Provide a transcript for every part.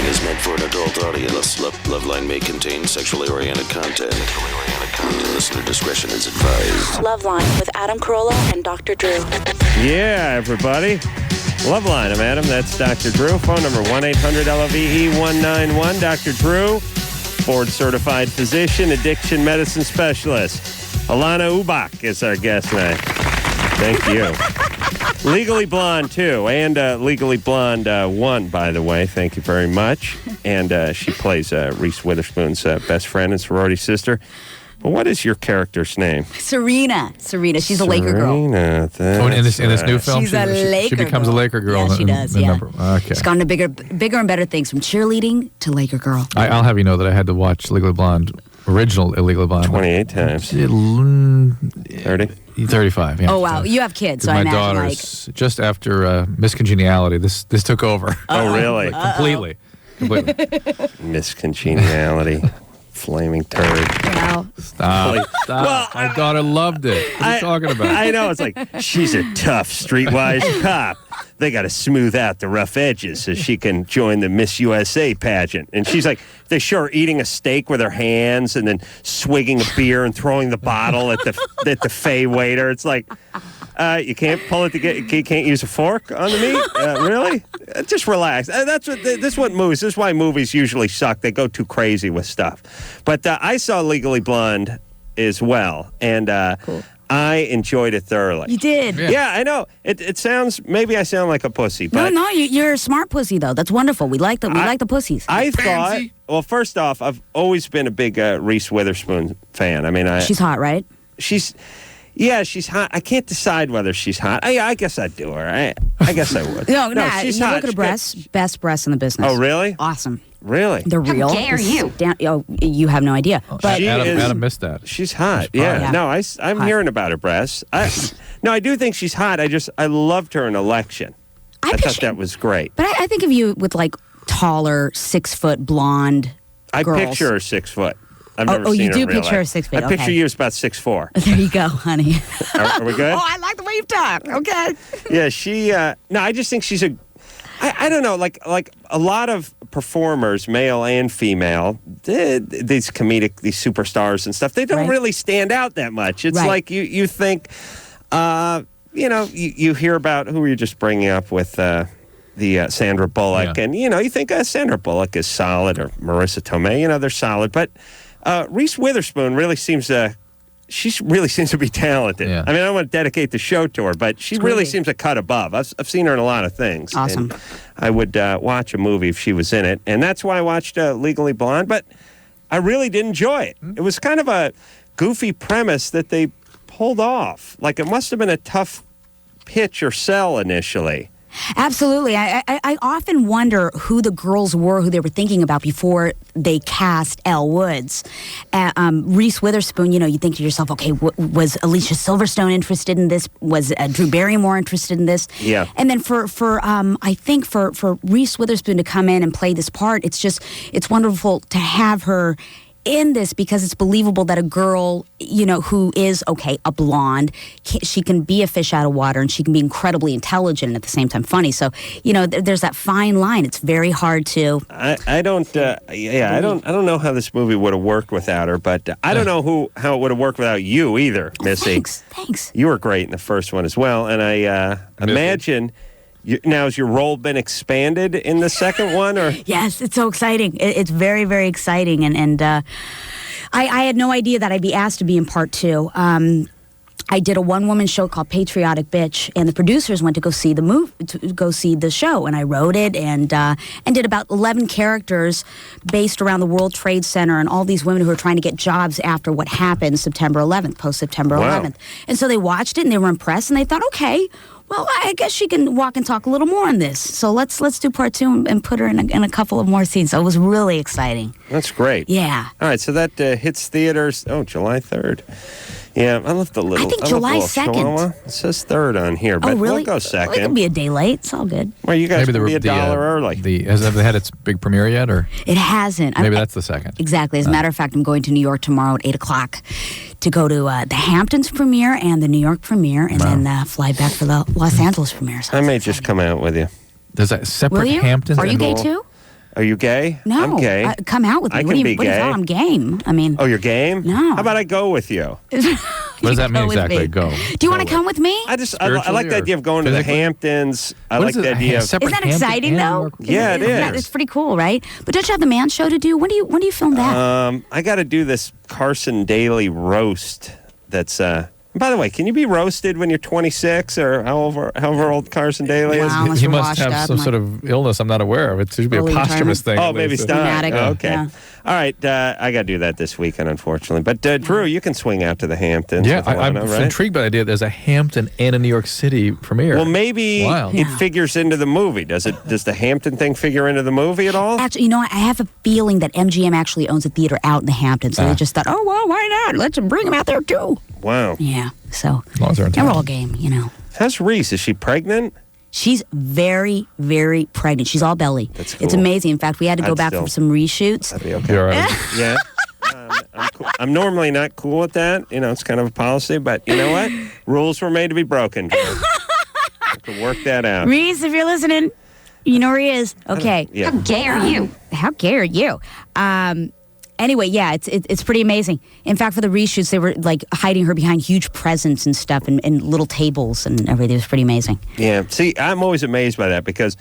is meant for an adult audience. LoveLine may contain sexually oriented content. Listener discretion is advised. LoveLine with Adam Carolla and Dr. Drew. Yeah, everybody. LoveLine, I'm Adam. That's Dr. Drew. Phone number 1-800-LOVE-191. Dr. Drew, board-certified physician, addiction medicine specialist. Allana Ubach is our guest tonight. Thank you. Legally Blonde 2 and Legally Blonde 1, by the way. Thank you very much. And she plays Reese Witherspoon's best friend and sorority sister. Well, what is your character's name? Serena. She's a Laker girl. Serena. In this new film, She's a Laker she becomes girl. a Laker girl. Yeah, she does, yeah. Okay. She's gone to bigger and better things, from cheerleading to Laker girl. I'll have you know that I had to watch Legally Blonde, original Legally Blonde. 28 times. 30? 35, yeah. Oh, wow. You have kids, so I my imagine, daughter's just after Miscongeniality. This took over. Oh, really? Completely. Miscongeniality. Flaming turd. Wow. Stop. Well, my daughter loved it. What are you talking about? I know. It's like, she's a tough, streetwise cop. They got to smooth out the rough edges so she can join the Miss USA pageant. And she's like, they show her eating a steak with her hands and then swigging a beer and throwing the bottle at the Fay waiter. It's like, you can't pull it together. You can't use a fork on the meat? Really? Just relax. This is why movies usually suck. They go too crazy with stuff. But I saw Legally Blonde as well. And cool. I enjoyed it thoroughly. You did? Yeah, I know. It sounds, maybe I sound like a pussy. But No, you're a smart pussy, though. That's wonderful. We like the pussies. I thought, well, first off, I've always been a big Reese Witherspoon fan. I mean, she's hot, right? She's hot. I can't decide whether she's hot. I guess I'd do her. I guess I would. No, she's you hot. look at her breasts. Best breasts in the business. Oh, really? Awesome. Really? They're real. How dare you? You have no idea. But Adam missed that. She's hot. Yeah. No, I'm hearing about her breasts. I do think she's hot. I loved her in Election. I thought that was great. But I think of you with like taller, 6-foot blonde girls. I picture her 6 foot. I've never seen you her do in real picture her life. 6 feet. I picture you as about 6'4". There you go, honey. Are we good? Oh, I like the way you talk. Okay. Yeah, she. No, I just think she's a. I don't know, like a lot of performers, male and female, these superstars and stuff, they don't really stand out that much. It's like you think, you hear about who were you just bringing up with the Sandra Bullock, and you think Sandra Bullock is solid, or Marissa Tomei, they're solid, but Reese Witherspoon really seems to be talented. Yeah. I mean, I don't want to dedicate the show to her, but she really seems a cut above. I've seen her in a lot of things. Awesome. And I would watch a movie if she was in it, and that's why I watched Legally Blonde, but I really did enjoy it. It was kind of a goofy premise that they pulled off. Like, it must have been a tough pitch or sell initially. Absolutely. I often wonder who the girls were, who they were thinking about before they cast Elle Woods. Reese Witherspoon, you think to yourself, okay, was Alicia Silverstone interested in this? Was Drew Barrymore interested in this? Yeah. And then for Reese Witherspoon to come in and play this part, it's wonderful to have her in this, because it's believable that a girl, who is, a blonde, she can be a fish out of water, and she can be incredibly intelligent and at the same time funny. So, there's that fine line. It's very hard to. I don't know how this movie would have worked without her, but I don't know how it would have worked without you either, Missy. Thanks. You were great in the first one as well, and I imagine. Now, has your role been expanded in the second one? Or Yes, it's so exciting. It's very, very exciting. And I had no idea that I'd be asked to be in part 2. I did a one-woman show called Patriotic Bitch, and the producers went to go see the show, and I wrote it and did about 11 characters based around the World Trade Center and all these women who are trying to get jobs after what happened September 11th, post-September 11th. And so they watched it, and they were impressed, and they thought, okay, well, I guess she can walk and talk a little more on this. So let's do part 2 and put her in a couple of more scenes. So it was really exciting. That's great. Yeah. All right, so that hits theaters, July 3rd. Yeah, I left the little. I think July 2nd. It says 3rd on here, but really? we'll go 2nd. Well, it can be a day late. It's all good. Well, you guys can be $1 early. Has it had its big premiere yet, or? It hasn't. Maybe that's the 2nd. Exactly. As a matter of fact, I'm going to New York tomorrow at 8 o'clock to go to the Hamptons premiere and the New York premiere, and then fly back for the Los Angeles premiere. So I may just come out with you. There's a separate Will you? Hamptons. Are you gay too? Are you gay? No. I'm gay. Come out with me. I What can do you be gay. I'm game. I mean, Oh, you're game? No. How about I go with you? What does that mean go with exactly? me. Go. Do you want to come with me? I like the Spiritually idea or of going to the physically? Hamptons. I What like is the it? idea of. Separate Isn't that Hampton exciting, and though? York? Yeah, it is. It's pretty cool, right? But don't you have the man show to do? When do you film that? I got to do this Carson Daly roast. That's. By the way, can you be roasted when you're 26 or however old Carson Daly is? Wow. Unless He we're must washed have up some and sort of illness I'm not aware of. It should be a Early posthumous thing. Oh, at maybe least. it's dying. Dramatic, Oh, okay. yeah. All right. I got to do that this weekend, unfortunately. But Drew, you can swing out to the Hamptons. Yeah, with I'm Allana, right? intrigued by the idea there's a Hampton and a New York City premiere. Well, maybe Wow. it Yeah. figures into the movie. Does the Hampton thing figure into the movie at all? Actually, you know what? I have a feeling that MGM actually owns a theater out in the Hamptons. So they just thought, oh, well, why not? Let's bring them out there, too. Wow. Yeah. So, As long as they're in and we're town. all game, you know. How's Reese? Is she pregnant? She's very, very pregnant. She's all belly. That's It's cool. amazing. In fact, we had to go I'd back still- for some reshoots. That'd be okay. You're all right. Yeah. I'm cool. I'm normally not cool with that. You know, it's kind of a policy, but you know what? Rules were made to be broken. Drew. I could work that out. Reese, if you're listening, you know where he is. Okay. Yeah. How gay are you? How gay are you? Anyway, yeah, it's pretty amazing. In fact, for the reshoots, they were like hiding her behind huge presents and stuff and little tables and everything. It was pretty amazing. Yeah. See, I'm always amazed by that because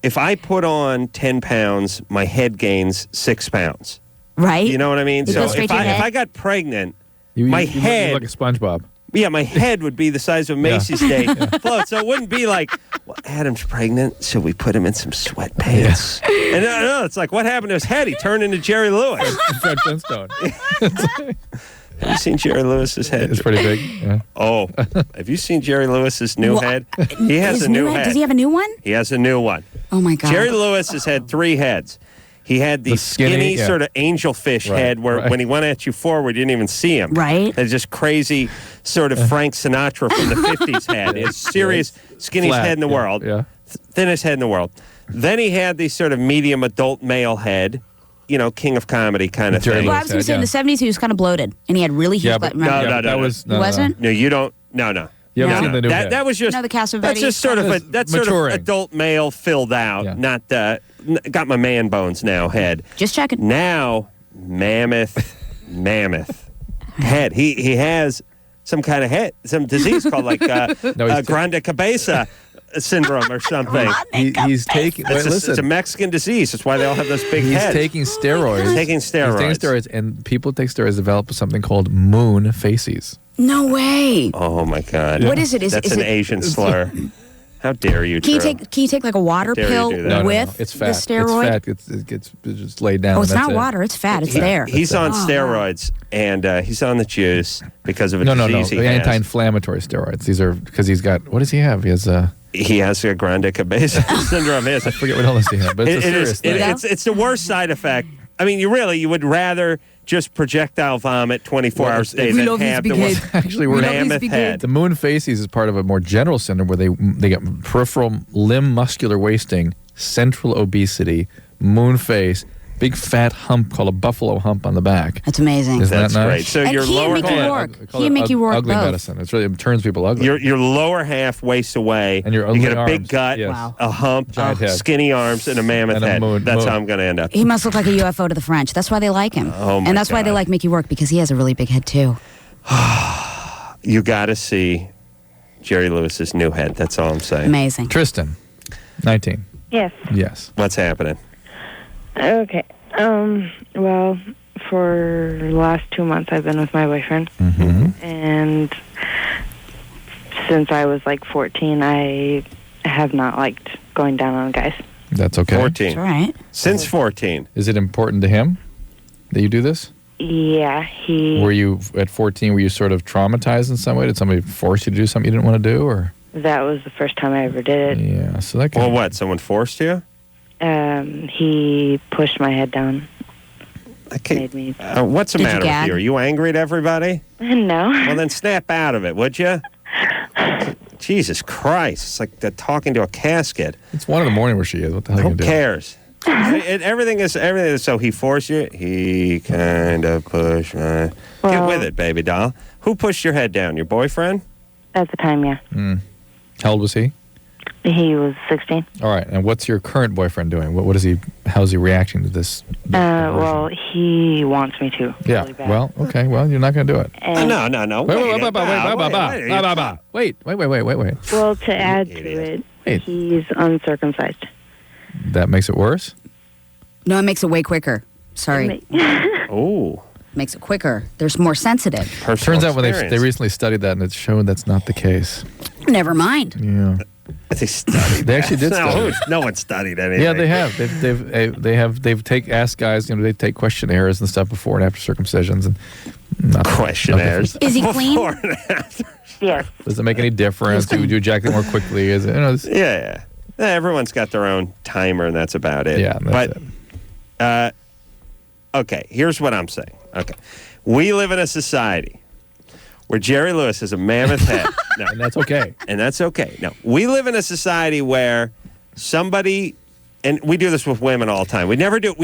if I put on 10 pounds, my head gains 6 pounds. Right? You know what I mean? It So goes straight if to your I head? got pregnant, You my look head. like a SpongeBob. Yeah, my head would be the size of Macy's Day float. So it wouldn't be like, well, Adam's pregnant, so we put him in some sweatpants. And no, it's like, what happened to his head? He turned into Jerry Lewis. Fred Flintstone. Have you seen Jerry Lewis's head? It's pretty big. Yeah. Oh, have you seen Jerry Lewis's new Well, head? He has His a new head. head. Does he have a new one? He has a new one. Oh, my God. Jerry Lewis has had 3 heads. He had the skinny yeah. sort of angelfish Right, head where right. when he went at you forward, you didn't even see him. Right. It's just crazy sort of Frank Sinatra from the 50s head. It's serious, skinniest Flat, head in the yeah, world. yeah. Thinnest head in the world. Then he had the sort of medium adult male head, you know, king of comedy kind of Jerry thing. Well, I Lewis was going to say, in yeah. the 70s, he was kind of bloated. And he had really huge... Yeah, but remember? No, that was He wasn't? No, you don't. No. You haven't No. seen the new head. That was just No, the Cassavetes that's just sort of kind of- that's sort of maturing. adult male filled out, Yeah. not got my man bones now head. Just checking. Now mammoth head. He has some kind of head, some disease called like he's grande cabeza syndrome or something. He's taking. Wait, It's listen. a Mexican disease. That's why they all have those big He's heads. taking steroids. He's taking steroids. He's taking steroids, and people take steroids develop something called moon faces. No way. Oh my God! What is it? Is That's it- an Asian slur. How dare you, Can you Drew? take like a water Dare you pill do that? with It's fat. the steroid? It's fat. It gets just laid down. Oh, it's and that's not it. water. It's fat. It's there. He's on Oh, wow. steroids and he's on the juice because of a No. disease he The has. anti-inflammatory steroids. These are because he's got. What does he have? He has He has a grande cabeza syndrome. Yes. I forget what illness he had, but it's a It serious is. thing. It's the worst side effect. I mean, you would rather just projectile vomit 24 Well, hours a day it's- than love have these the worst big heads. Actually, We we're love these mammoth big head. The moon facies is part of a more general syndrome where they get peripheral limb muscular wasting, central obesity, moon face, big fat hump called a buffalo hump on the back. That's amazing. Isn't That's that nice? great. So And your he and lower Mickey half, Rourke. I call He it and Mickey Rourke ugly both. medicine. It turns people ugly. your lower half wastes away, And your you get a ugly big arms. gut, Yes. Wow. a hump, Giant head. skinny arms, and a mammoth And a head. moon- That's moon. how I'm going to end up. He must look like a UFO to the French. That's why they like him. Oh, my and that's why they God. like Mickey Rourke, because he has a really big head, too. You got to see Jerry Lewis's new head. That's all I'm saying. Amazing. Tristan, 19. Yes. Yes. What's happening? Okay. Well, for the last 2 months, I've been with my boyfriend, Mm-hmm. and since I was like 14, I have not liked going down on guys. That's okay. 14. That's all right. Since 14. Is it important to him that you do this? Yeah, he. Were you at 14? Were you sort of traumatized in some way? Did somebody force you to do something you didn't want to do, or? That was the first time I ever did it. Yeah. So that. Can, Well, what? Someone forced you? He pushed my head down. Okay. Made me. What's the Did you matter with gag? you? Are you angry at everybody? No. Well, then snap out of it, would you? Jesus Christ. It's like talking to a casket. It's 1 a.m. where she is. What the hell are you Who gonna do? cares? Everything is. So he forced you? He kind of pushed my... Get Well- with it, baby doll. Who pushed your head down? Your boyfriend? At the time, yeah. How old was he? He was 16. All right. And what's your current boyfriend doing? What is he? How's he reacting to this? Well, he wants me to. Yeah. Really bad. Well, okay. Well, you're not going to do it. And, No. Wait. Well, to add to it, Wait. he's uncircumcised. That makes it worse? No, it makes it way quicker. Sorry. Oh. Makes it quicker. There's more sensitive. Turns out when they recently studied that, and it showed that's not the case. Never mind. Yeah. They studied. They actually did study. No one studied anything. Yeah, they have. They've asked guys. They take questionnaires and stuff before and after circumcisions, and questionnaires. Is he clean? Before and after. Yes. Does it make any difference? Do you ejaculate more quickly? Is it? Yeah. Everyone's got their own timer, and that's about it. Yeah, that's it. Okay, here's what I'm saying. Okay, we live in a society where Jerry Lewis has a mammoth head. No. And that's okay. And that's okay. No, we live in a society where somebody, and we do this with women all the time. We never do it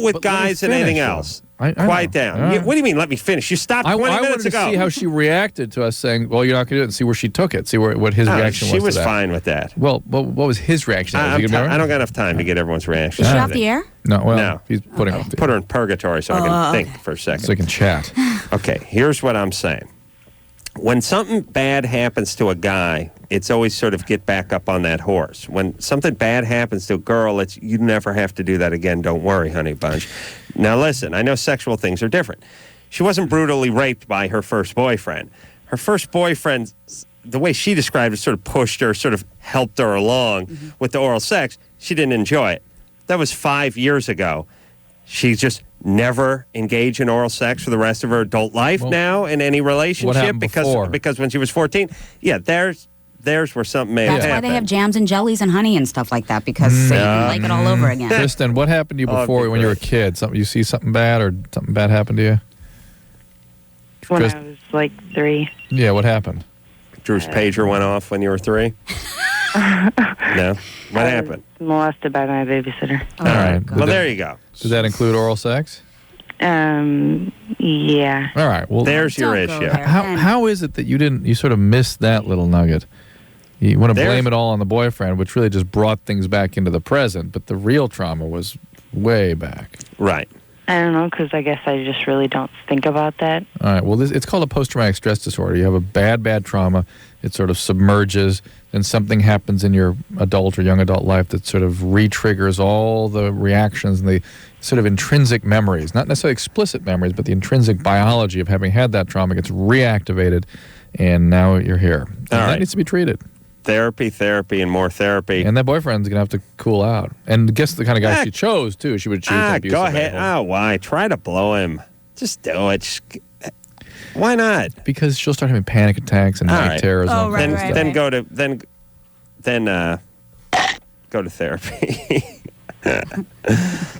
with But guys let me and anything finish, else. I Quiet know. down. All right. What do you mean? Let me finish. You stopped 20 I minutes wanted to ago. see how she reacted to us saying, "Well, you're not going to do it," and see where she took it. See what his reaction was. She was to that. fine with that. Well, what was his reaction? I don't got enough time to get everyone's reaction. Is she off the air? No. Well, No. he's putting off the Put her in purgatory so I can think for a second. so he can chat. Okay, here's what I'm saying. When something bad happens to a guy, it's always sort of get back up on that horse. When something bad happens to a girl, it's you never have to do that again. Don't worry, honey bunch. Now listen, I know sexual things are different. She wasn't brutally raped by her first boyfriend. Her first boyfriend, the way she described it, sort of pushed her, sort of helped her along with the oral sex. She didn't enjoy it. That was 5 years ago. She just never engaged in oral sex for the rest of her adult life now in any relationship happened before? because when she was 14, there's where something may That's have why happened. they have jams and jellies and honey and stuff like that, because so you can like it all over again. Kristen, what happened to you Oh, it'd before be when you were a great. kid? You see something bad or something bad happened to you? When Chris- I was like 3. Yeah, what happened? Drew's pager went off when you were 3? No? What happened? Molested by my babysitter. Oh, All right. God. Well, there you go. Does that include oral sex? Yeah. All right. Well, There's your Don't go issue. there. how is it that you sort of missed that little nugget? You want to There's- blame it all on the boyfriend, which really just brought things back into the present, but the real trauma was way back. Right. I don't know, because I guess I just really don't think about that. All right. Well, it's called a post-traumatic stress disorder. You have a bad trauma. It sort of submerges, and something happens in your adult or young adult life that sort of re-triggers all the reactions and the sort of intrinsic memories, not necessarily explicit memories, but the intrinsic biology of having had that trauma gets reactivated, and now you're here. And All that right. needs to be treated. Therapy, and more therapy. And that boyfriend's going to have to cool out. And guess the kind of guy she chose, too. She would choose an abusive go ahead. a-hole. Oh, why? Try to blow him. Just do it. Why not? Because she'll start having panic attacks and All night right. terrors. and all right, kinds of Then stuff. then go to go to therapy.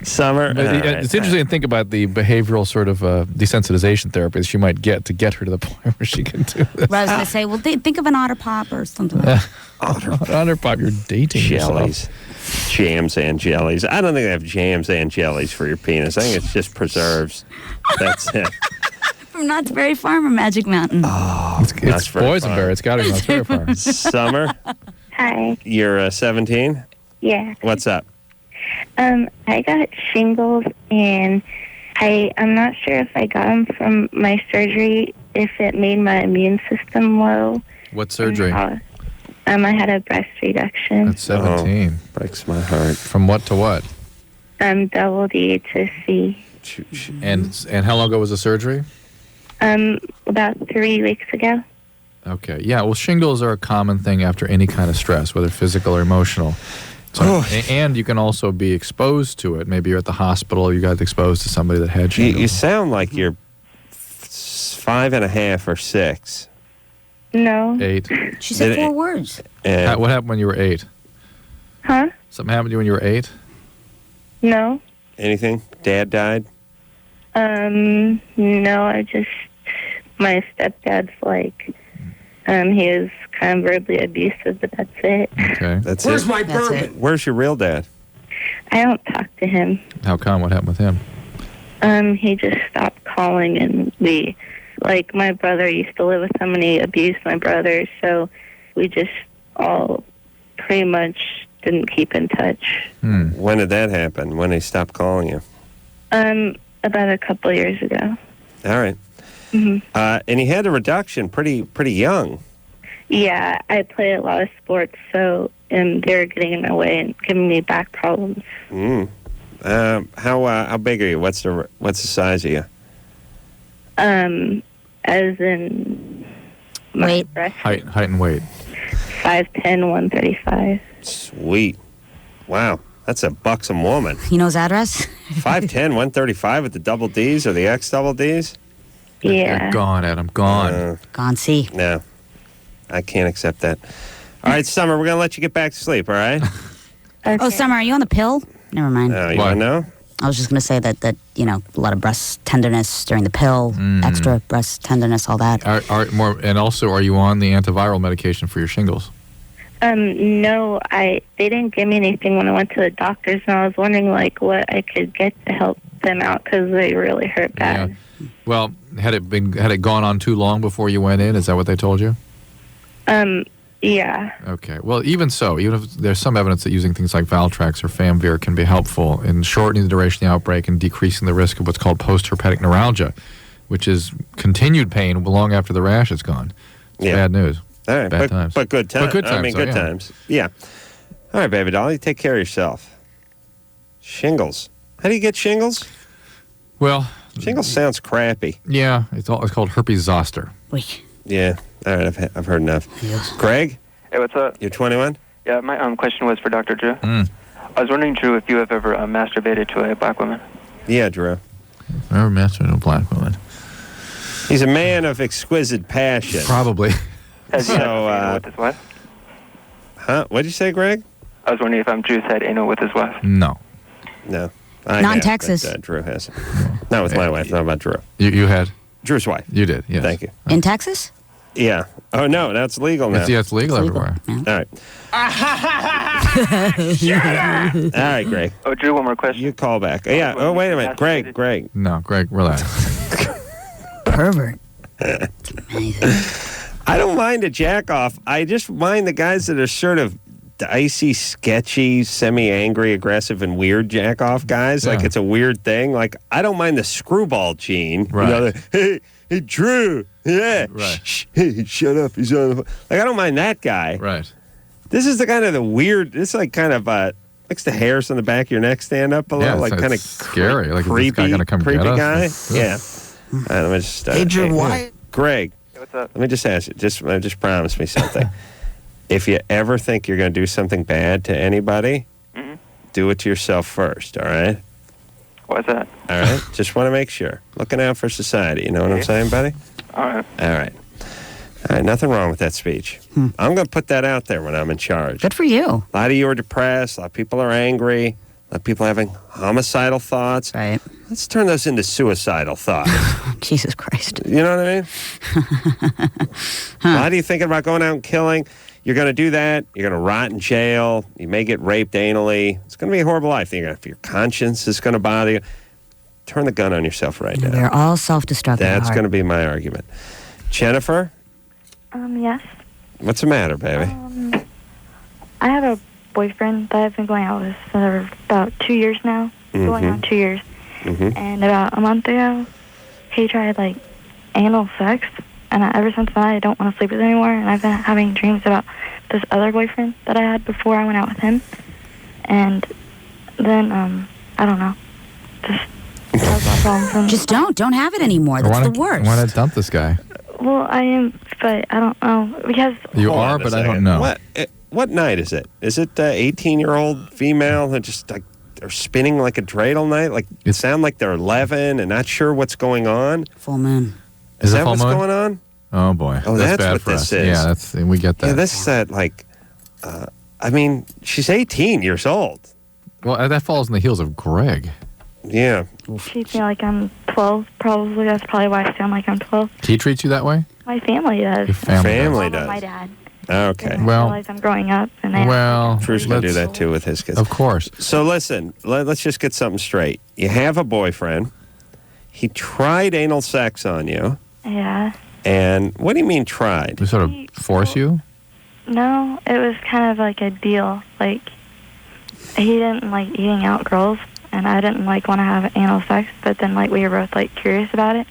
Summer. But All right. it's interesting to think about the behavioral sort of desensitization therapy that she might get to get her to the point where she can do this. Well, I was going to say, well, think of an otter pop or something like that. Otter Pop, you're dating Jellies. yourself. Jams and jellies. I don't think they have jams and jellies for your penis. I think it's just preserves. That's it. From Knott's Berry Farm or Magic Mountain? It's That's very boysenberry. fun. It's got to be Knott's Berry Farm. Summer, Hi. you're 17. Yeah. What's up? I got shingles, and I'm not sure if I got them from my surgery, if it made my immune system low. What surgery? I had a breast reduction. At 17. Breaks my heart. From what to what? Double D to C. And how long ago was the surgery? About 3 weeks ago. Okay. Yeah, well, shingles are a common thing after any kind of stress, whether physical or emotional. So, and you can also be exposed to it. Maybe you're at the hospital, you got exposed to somebody that had shingles. You sound like you're 5.5 or 6. No. 8. She said Did it- 4 words. And What happened when you were 8? Huh? Something happened to you when you were 8? No. anything? Dad died? No, my stepdad's like, he was kind of verbally abusive, but that's it. Okay. That's Where's it. my That's bourbon? it. Where's your real dad? I don't talk to him. How come? What happened with him? He just stopped calling, and my brother used to live with him, and he abused my brother, so we just all pretty much didn't keep in touch. When did that happen? When he stopped calling you? About a couple years ago. All right. And he had a reduction pretty young. Yeah, I play a lot of sports, so they were getting in my way and giving me back problems. How big are you? What's the size of you? As in my Weight. breast, Height and weight. 5'10", 135. Sweet. Wow. That's a buxom woman. He knows address? 5'10", 135 with the double Ds or the X double Ds? Yeah. You're gone, Adam. Gone. Gone see. No. I can't accept that. All right, Summer, we're going to let you get back to sleep, all right? Okay. Oh, Summer, are you on the pill? Never mind. You want to know? I was just going to say that a lot of breast tenderness during the pill, extra breast tenderness, all that. And also, are you on the antiviral medication for your shingles? No, they didn't give me anything when I went to the doctors, and I was wondering what I could get to help them out because they really hurt bad. Yeah. Well, had it gone on too long before you went in? Is that what they told you? Yeah. Okay. Well, even so, even if there's some evidence that using things like Valtrex or Famvir can be helpful in shortening the duration of the outbreak and decreasing the risk of what's called post-herpetic neuralgia, which is continued pain long after the rash is gone. It's bad news. All right, Bad times. but good times. But good times, good yeah. times. Yeah. All right, baby doll, you take care of yourself. Shingles. How do you get shingles? Well, Shingles sounds crappy. yeah, it's called herpes zoster. Wait. Yeah. All right, I've heard enough. Greg, Hey, what's up? you're 21? Yeah, my question was for Dr. Drew. Mm. I was wondering, Drew, if you have ever masturbated to a black woman. Yeah, Drew. Never masturbated to a black woman. He's a man of exquisite passion. Probably. Has he had So, anal with his wife? Huh? What'd you say, Greg? I was wondering if Drew's had anal with his wife. No. No. Not in have, Texas. But, Drew hasn't. Not with my wife, not about Drew. You had? Drew's wife. You did, yes. Thank you. In Texas? Yeah. Oh, no, that's legal now. It's legal everywhere. All right. All right, Greg. Oh, Drew, one more question. You call back. Yeah. Oh, wait a minute. Greg. No, Greg, relax. Pervert. I don't mind a jack off. I just mind the guys that are sort of dicey, sketchy, semi-angry, aggressive, and weird jack off guys. Yeah. Like it's a weird thing. Like I don't mind the screwball gene. Right. You know, hey, Drew. Yeah. Right. Shh, hey, shut up. He's on the phone. Like I don't mind that guy. Right. This is the kind of the weird. This is like kind of makes the hairs on the back of your neck stand up a little. Yeah, like it's kind of scary. Like, is this creepy, guy gonna come creepy get us? guy. Yeah. All right, let me just. Hey, Drew, why? Greg. Hey, what's up? Let me just ask you. Just promise me something. If you ever think you're going to do something bad to anybody, do it to yourself first. All right. What's that? All right. Just want to make sure. Looking out for society. You know what I'm saying, buddy? All right. All right. All right. Nothing wrong with that speech. I'm going to put that out there when I'm in charge. Good for you. A lot of you are depressed. A lot of people are angry. A lot of people are having homicidal thoughts. Right. Let's turn those into suicidal thoughts. Jesus Christ. You know what I mean? A lot of you thinking about going out and killing. You're going to do that. You're going to rot in jail. You may get raped anally. It's going to be a horrible life. If your conscience is going to bother you, turn the gun on yourself right now. They're all self-destructive. That's going to be my argument. Jennifer, Yes. what's the matter, baby? I have a boyfriend that I've been going out with for about 2 years now. Going on 2 years. And about a month ago, he tried, anal sex. And ever since then, I don't want to sleep with him anymore. And I've been having dreams about this other boyfriend that I had before I went out with him. And then, I don't know. Just has that problem for me. Just don't have it anymore. That's the worst. Why not dump this guy? Well, I am, but I don't know. Because You Hold are, on a but I second. don't know. What night is it? Is it 18-year-old female that just they're spinning like a dreidel night? Like it sound like they're 11 and not sure what's going on? Full moon. Is it that full what's moon? going on? Oh boy. Oh, that's that's bad what for this us. is. Yeah, we get that. Yeah, this is that I mean, she's 18 years old. Well, that falls in the heels of Greg. Yeah. treats me like I'm 12, probably. That's probably why I sound like I'm 12. He treats you that way? My family does. Your family Mom does. and my dad. Okay. And I Well- realize I'm growing up. And I Well, Drew's going to do let's- that too with his kids. Of course. So listen, let's just get something straight. You have a boyfriend. He tried anal sex on you. Yeah. And what do you mean tried? We sort of force you? No, it was kind of like a deal. Like, he didn't like eating out girls, and I didn't like want to have anal sex, but then like we were both like curious about it.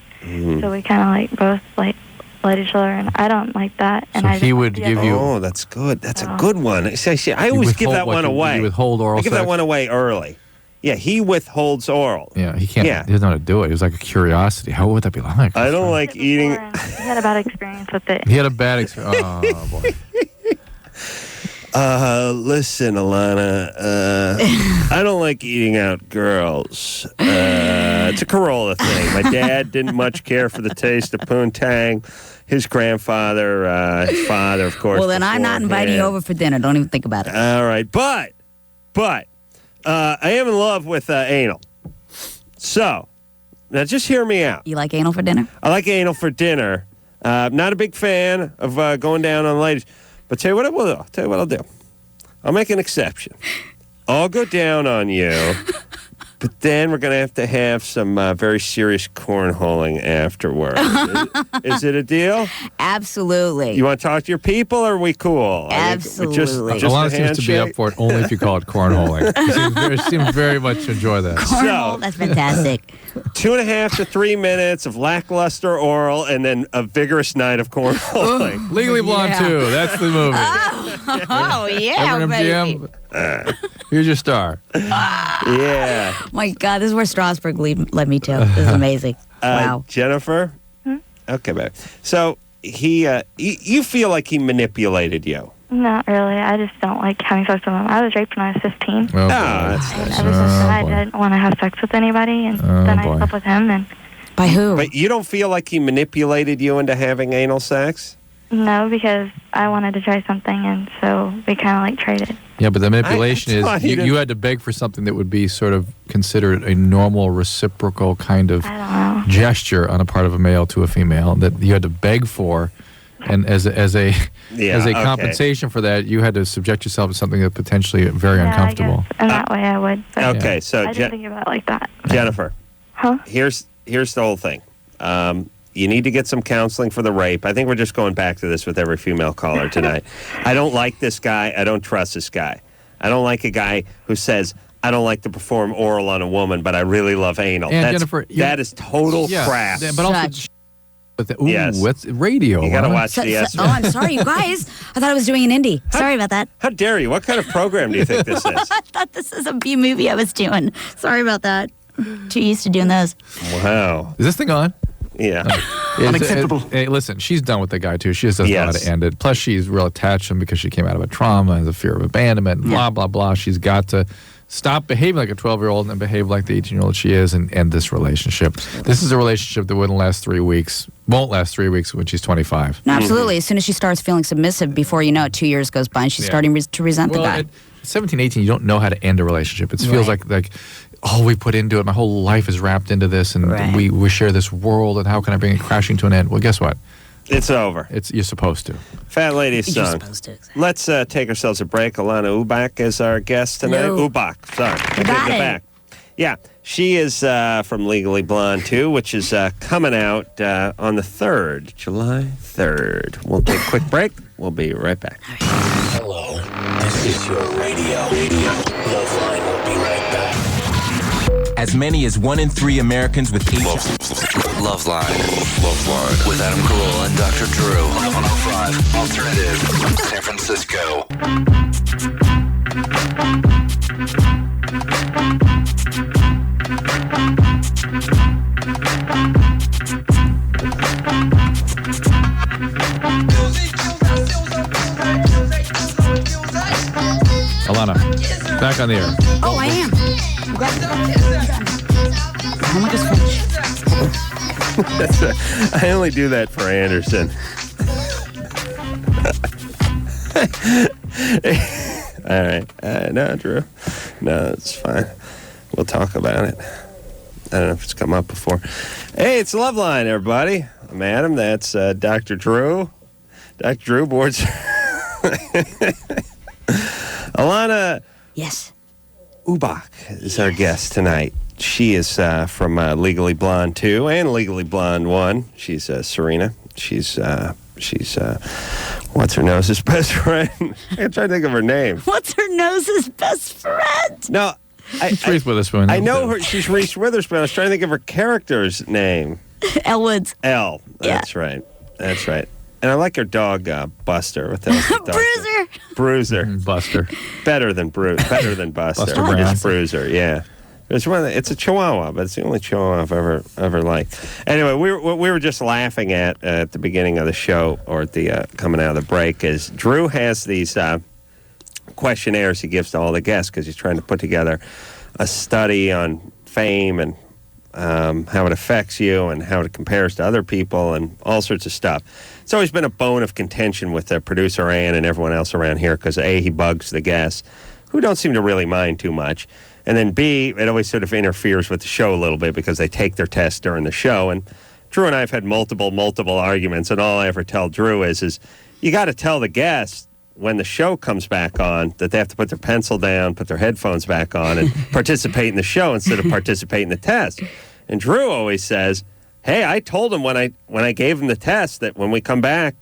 So we kind of like both like let each other, and I don't like that. And So I he didn't would like the give other. you- Oh, that's good. That's a good one. See, I always give that one away. You withhold oral I give sex? that one away early. Yeah, he withholds oral. Yeah, he can't. Yeah. He doesn't know how to do it. It was like a curiosity. How would that be like? I don't like Before, eating. and he had a bad experience with it. He had a bad experience. Oh, boy. Listen, Allana, I don't like eating out girls. It's a Corolla thing. My dad didn't much care for the taste of poontang. His grandfather, his father, of course. Well, then I'm not before inviting you him. over for dinner. Don't even think about it. All right, but I am in love with anal. So now just hear me out. You like anal for dinner? I like anal for dinner. Not a big fan of going down on ladies. But tell you what I will do. Tell you what I'll do. I'll make an exception. I'll go down on you, but then we're going to have some very serious cornholing afterwards. Is it a deal? Absolutely. You want to talk to your people, or are we cool? Absolutely. Just Alana a seems to be up handshake? for it only if you call it cornholing. He seems very much to enjoy that. Cornhole, So- that's fantastic. 2.5 to 3 minutes of lackluster oral, and then a vigorous night of cornholing. Legally Blonde Yeah. 2. That's the movie. Oh, yeah, Ever an baby. MGM? Here's your star. Yeah. My God, this is where Strasbourg led me to. This is amazing. Wow. Jennifer? Okay, babe. So you feel like he manipulated you. Not really. I just don't like having sex with him. I was raped when I was 15. Oh, boy. that's And nice. ever since then, I boy. didn't want to have sex with anybody, and then boy. I slept with him, and By who? But you don't feel like he manipulated you into having anal sex? no, because I wanted to try something, and so we kind of like traded. Yeah, but the manipulation I thought is he you didn't- had to beg for something that would be sort of considered a normal reciprocal kind of I don't know. gesture on a part of a male to a female that you had to beg for, and as a Yeah, as a okay. compensation for that, you had to subject yourself to something that potentially very Yeah, uncomfortable. I guess in that way I would. But Okay, so I didn't think about it like that. Jennifer, Huh? here's the whole thing. You need to get some counseling for the rape. I think we're just going back to this with every female caller tonight. I don't like this guy. I don't trust this guy. I don't like a guy who says, I don't like to perform oral on a woman, but I really love anal. And That's, Jennifer, that is total crap. But also, Such. but ooh, Yes. what's radio? You got to huh? watch the Oh, I'm sorry, you guys. I thought I was doing an indie. Sorry about that. How dare you? What kind of program do you think this is? I thought this is a B movie I was doing. Sorry about that. Too used to doing those. Wow. Is this thing on? Yeah. Unacceptable. Hey, listen, she's done with the guy too. She just doesn't know how Yes. to end it. Plus, she's real attached to him because she came out of a trauma and the fear of abandonment. And blah blah blah. She's got to stop behaving like a 12-year-old and behave like the 18-year-old she is, and end this relationship. This is a relationship that wouldn't last 3 weeks. Won't last 3 weeks when she's 25. No, absolutely. As soon as she starts feeling submissive, before you know it, 2 years goes by and she's Yeah. starting to resent the guy. At 17, 18, you don't know how to end a relationship. It feels like all we put into it. My whole life is wrapped into this, and Right. we share this world. And how can I bring it crashing to an end? Well, guess what? It's over. You're supposed to. Fat Lady's You're song. supposed to. Exactly. Let's take ourselves a break. Allana Ubach is our guest tonight. No. Ubach, sorry. I got take it. back. Yeah, she is from Legally Blonde 2, which is coming out on the 3rd, July 3rd. We'll take a quick break. We'll be right back. Hello, this is your radio. LoveLine will be right back. As many as 1 in 3 Americans with HIV. LoveLine with Adam Carolla and Dr. Drew. 1105 Alternative, San Francisco. Alana, back on the air. Oh, I am. Oh my gosh. I only do that for Anderson. All right. No, Drew. No, it's fine. We'll talk about it. I don't know if it's come up before. Hey, it's LoveLine, everybody. I'm Adam. That's Dr. Drew. Dr. Drew boards. Allana Yes. Ubach is our guest tonight. She is from Legally Blonde 2 and Legally Blonde 1. She's Serena. She's What's her nose's best friend? I'm trying to think of her name. What's her nose's best friend? No, It's Reese Witherspoon. I know her. She's Reese Witherspoon. I was trying to think of her character's name. Elle Woods. Elle. That's right. That's right. And I like her dog, Buster. What the hell's the dog's name? Bruiser. Buster. Better than Buster. Buster Just Brown. Bruiser, yeah. It's a Chihuahua, but it's the only Chihuahua I've ever liked. Anyway, we were just laughing at the beginning of the show, or at the coming out of the break, is Drew has these questionnaires he gives to all the guests because he's trying to put together a study on fame and how it affects you and how it compares to other people and all sorts of stuff. It's always been a bone of contention with producer Ann and everyone else around here because A, he bugs the guests, who don't seem to really mind too much. And then B, it always sort of interferes with the show a little bit because they take their test during the show. And Drew and I have had multiple arguments, and all I ever tell Drew is you got to tell the guests when the show comes back on that they have to put their pencil down, put their headphones back on, and participate in the show instead of participate in the test. And Drew always says, hey, I told him when I gave him the test that when we come back,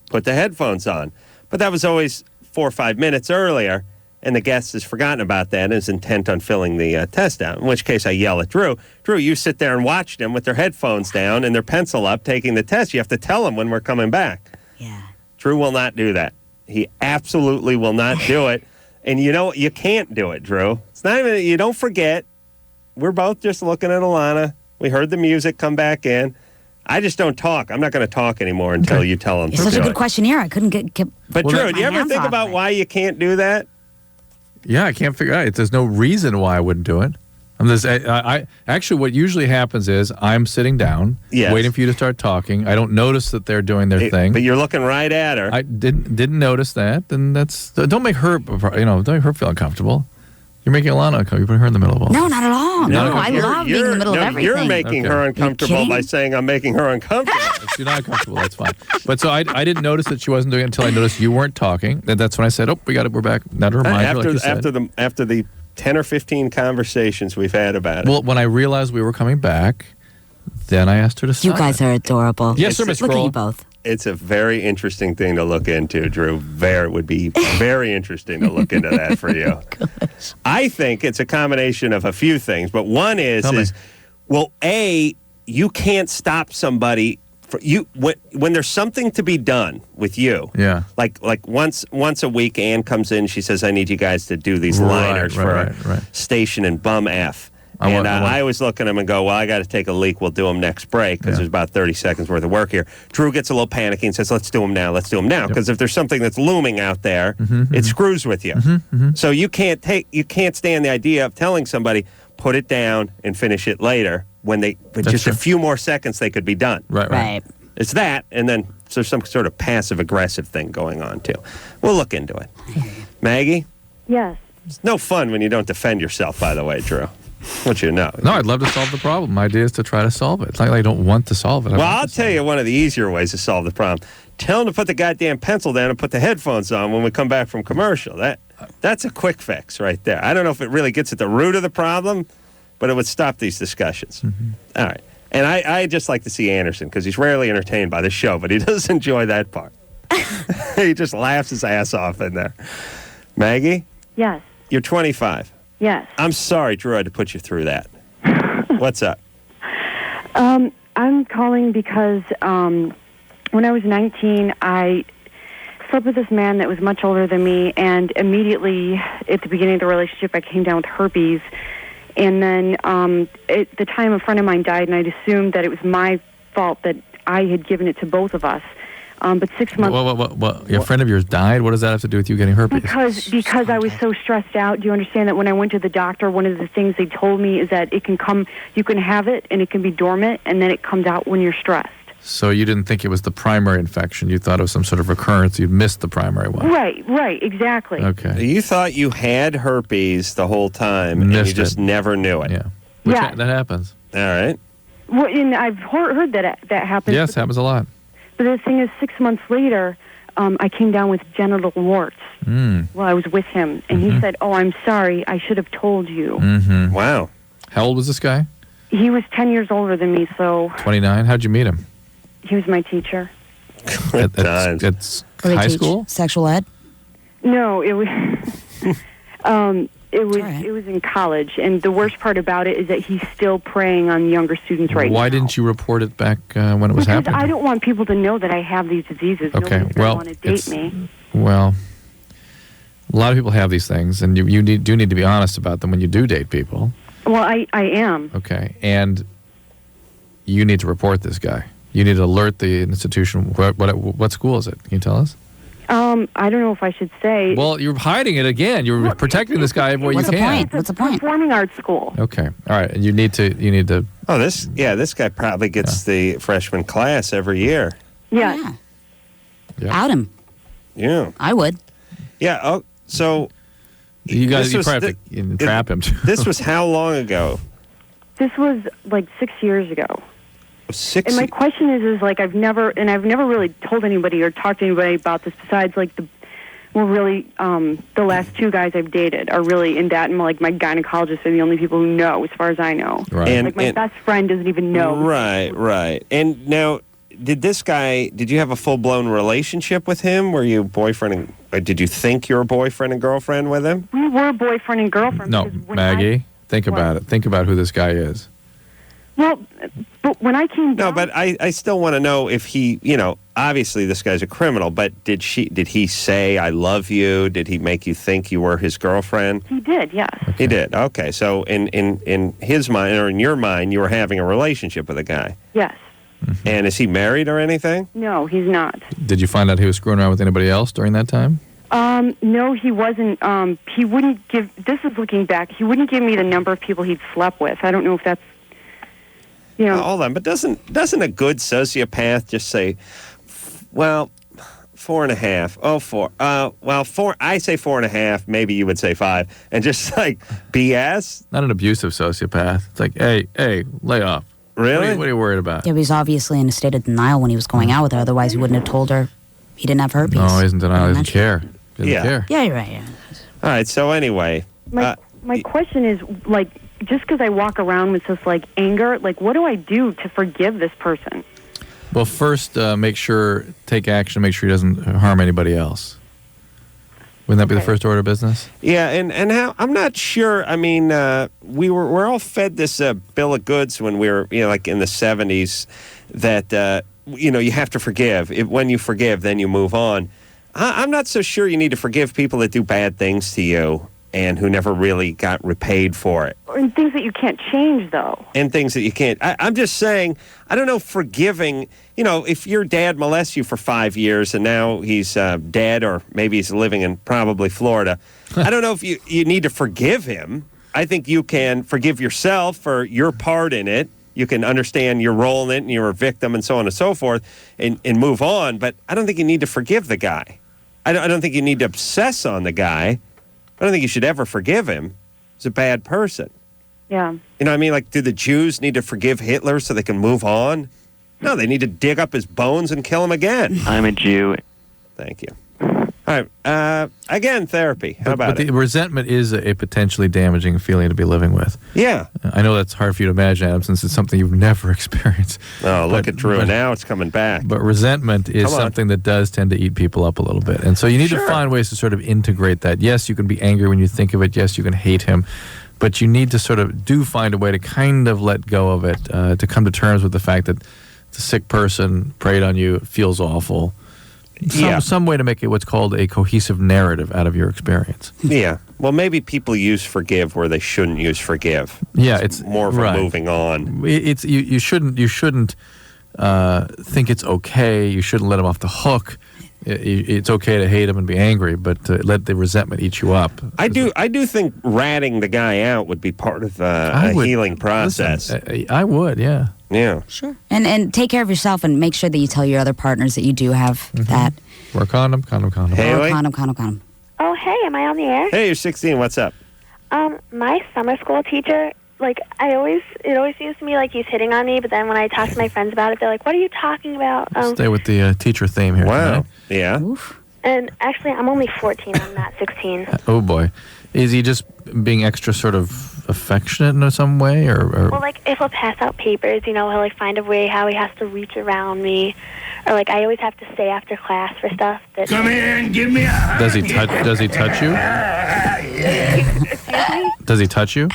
put the headphones on. But that was always 4 or 5 minutes earlier. And the guest has forgotten about that and is intent on filling the test out, in which case I yell at Drew. Drew, you sit there and watch them with their headphones down and their pencil up taking the test. You have to tell them when we're coming back. Yeah. Drew will not do that. He absolutely will not do it. And you can't do it, Drew. It's not even, you don't forget. We're both just looking at Allana. We heard the music come back in. I just don't talk. I'm not going to talk anymore until you tell them to do it. It's such a good questionnaire. I couldn't get But Drew, do you ever think about why you can't do that? Yeah, I can't figure out. There's no reason why I wouldn't do it. Actually, what usually happens is I'm sitting down, waiting for you to start talking. I don't notice that they're doing their thing. But you're looking right at her. I didn't notice that. Then don't make her feel uncomfortable. You're making Allana uncomfortable. You're putting her in the middle of all. No, not at all. No, I love being in the middle of everything. You're making her uncomfortable by saying I'm making her uncomfortable. If you're not uncomfortable, that's fine. But so I didn't notice that she wasn't doing it until I noticed you weren't talking. And that's when I said, we're back. Now to remind her, like you said. After the 10 or 15 conversations we've had about it. Well, when I realized we were coming back, then I asked her to stop. You guys are adorable. Yes, sir, Miss Look Kroll. at you both. It's a very interesting thing to look into, Drew. It would be very interesting to look into that for you. I think it's a combination of a few things, but one is A, you can't stop somebody when there's something to be done with you. Yeah. Like once a week, Ann comes in. She says, "I need you guys to do these liners for a station in Bum F." I always look at them and go, well, I got to take a leak. We'll do them next break because there's about 30 seconds worth of work here. Drew gets a little panicky and says, let's do them now. Let's do them now. Because if there's something that's looming out there, it screws with you. So you can't stand the idea of telling somebody, put it down and finish it later when a few more seconds they could be done. Right. It's that, and then there's some sort of passive-aggressive thing going on, too. We'll look into it. Maggie? Yes. It's no fun when you don't defend yourself, by the way, Drew. What you know. No, I'd love to solve the problem. My idea is to try to solve it. It's not like I don't want to solve it. I'll tell you one of the easier ways to solve the problem. Tell them to put the goddamn pencil down and put the headphones on when we come back from commercial. That's a quick fix right there. I don't know if it really gets at the root of the problem, but it would stop these discussions. All right. And I just like to see Anderson because he's rarely entertained by the show, but he does enjoy that part. He just laughs his ass off in there. Maggie? Yes. You're 25. Yes. I'm sorry, Drew, I had to put you through that. What's up? I'm calling because when I was 19, I slept with this man that was much older than me, and immediately at the beginning of the relationship, I came down with herpes. And then at the time, a friend of mine died, and I'd assumed that it was my fault that I had given it to both of us. But 6 months... What? A friend of yours died? What does that have to do with you getting herpes? Because I was so stressed out. Do you understand that when I went to the doctor, one of the things they told me is that you can have it, and it can be dormant, and then it comes out when you're stressed. So you didn't think it was the primary infection. You thought it was some sort of recurrence. You missed the primary one. Right, exactly. Okay. You thought you had herpes the whole time, and you just never knew it. Yeah. That happens. All right. Well, and I've heard that happens. Yes, happens a lot. But the thing is, 6 months later, I came down with genital warts while I was with him. And he said, I'm sorry, I should have told you. Wow. How old was this guy? He was 10 years older than me, so... 29? How'd you meet him? He was my teacher. Good times. At Or they high teach school? sexual ed? No, it was. It was. right. It was in college, and the worst part about it is that he's still preying on younger students right now. Why didn't you report it back when it was Because happening? I don't want people to know that I have these diseases. Okay, Nobody's well, going to want to date me. Well, a lot of people have these things, and you do need to be honest about them when you do date people. Well, I am. Okay, and you need to report this guy. You need to alert the institution. What school is it? Can you tell us? I don't know if I should say. Well, you're hiding it again. You're protecting this guy every way you What's the can. point? What's the point? Performing arts school. Okay, all right, and you need to. Oh, this guy probably gets the freshman class every year. Yeah. Yeah. Out him. Yeah. I would. Yeah. Oh, so You guys, this you was probably have to entrap him. Too. This was how long ago? This was like 6 years ago. 6. And my question is like I've never really told anybody or talked to anybody about this besides like the last two guys I've dated are really in that, and like my gynecologists are the only people who know, as far as I know. Right. And- Like my best friend doesn't even know. Right. And now, did you have a full-blown relationship with him? Were you boyfriend and, did you think you were boyfriend and girlfriend with him? We were boyfriend and girlfriend. No, because when Maggie, think about it. Think about who this guy is. Well, but when I came down... No, but I still want to know if he, obviously this guy's a criminal, but did he say, I love you? Did he make you think you were his girlfriend? He did, yes. He did. Okay. So in his mind, or in your mind, you were having a relationship with a guy. Yes. And is he married or anything? No, he's not. Did you find out he was screwing around with anybody else during that time? No, he wasn't. He wouldn't give... This is looking back. He wouldn't give me the number of people he'd slept with. I don't know if that's... Hold on, but doesn't a good sociopath just say, well, 4.5? Oh, 4. Well, 4. I say 4.5. Maybe you would say 5, and just like BS. Not an abusive sociopath. It's like, hey, lay off. Really? What are you worried about? Yeah, he was obviously in a state of denial when he was going out with her. Otherwise, he wouldn't have told her he didn't have herpes. No, he isn't denial. He doesn't care. He doesn't care. Yeah, you're right. Yeah. All right. So anyway, My question is, like, just because I walk around with this, like, anger, like, what do I do to forgive this person? Well, first, take action, make sure he doesn't harm anybody else. Wouldn't that be the first order of business? yeah, and how I'm not sure. I mean, we're all fed this bill of goods when we were, like in the 70s, that you have to forgive. When you forgive, then you move on. I'm not so sure you need to forgive people that do bad things to you and who never really got repaid for it. And things that you can't change, though. And things that you can't. I'm just saying, I don't know, forgiving, if your dad molests you for 5 years and now he's dead, or maybe he's living in probably Florida, I don't know if you need to forgive him. I think you can forgive yourself for your part in it. You can understand your role in it and you're a victim and so on and so forth and move on. But I don't think you need to forgive the guy. I don't think you need to obsess on the guy. I don't think you should ever forgive him. He's a bad person. Yeah. You know what I mean? Like, do the Jews need to forgive Hitler so they can move on? No, they need to dig up his bones and kill him again. I'm a Jew. Thank you. All right. Again, therapy. How about but it? the resentment is a potentially damaging feeling to be living with. Yeah. I know that's hard for you to imagine, Adam, since it's something you've never experienced. Oh, look at Drew. Now it's coming back. But resentment is something that does tend to eat people up a little bit. And so you need to find ways to sort of integrate that. Yes, you can be angry when you think of it. Yes, you can hate him. But you need to sort of find a way to kind of let go of it, to come to terms with the fact that it's a sick person, preyed on you, feels awful. Some way to make it what's called a cohesive narrative out of your experience. Yeah. Well, maybe people use forgive where they shouldn't use forgive. Yeah, it's more of a moving on. It's you shouldn't think it's okay. You shouldn't let him off the hook. It's okay to hate him and be angry, but let the resentment eat you up. I do think ratting the guy out would be part of a healing process. Listen, I would, yeah. Yeah. Sure. And take care of yourself and make sure that you tell your other partners that you do have that. Wear condom. Haley? Condom. Oh, hey, am I on the air? Hey, you're 16. What's up? My summer school teacher, like, it always seems to me like he's hitting on me, but then when I talk to my friends about it, they're like, what are you talking about? Stay with the teacher theme here. Wow. Tonight. Yeah. Oof. And actually, I'm only 14. I'm not 16. Oh, boy. Is he just being extra sort of affectionate in some way, or Well, like, if he'll pass out papers, he'll, like, find a way how he has to reach around me. Or, like, I always have to stay after class for stuff. Come here and give me a hug. Does he touch you? Does he touch you?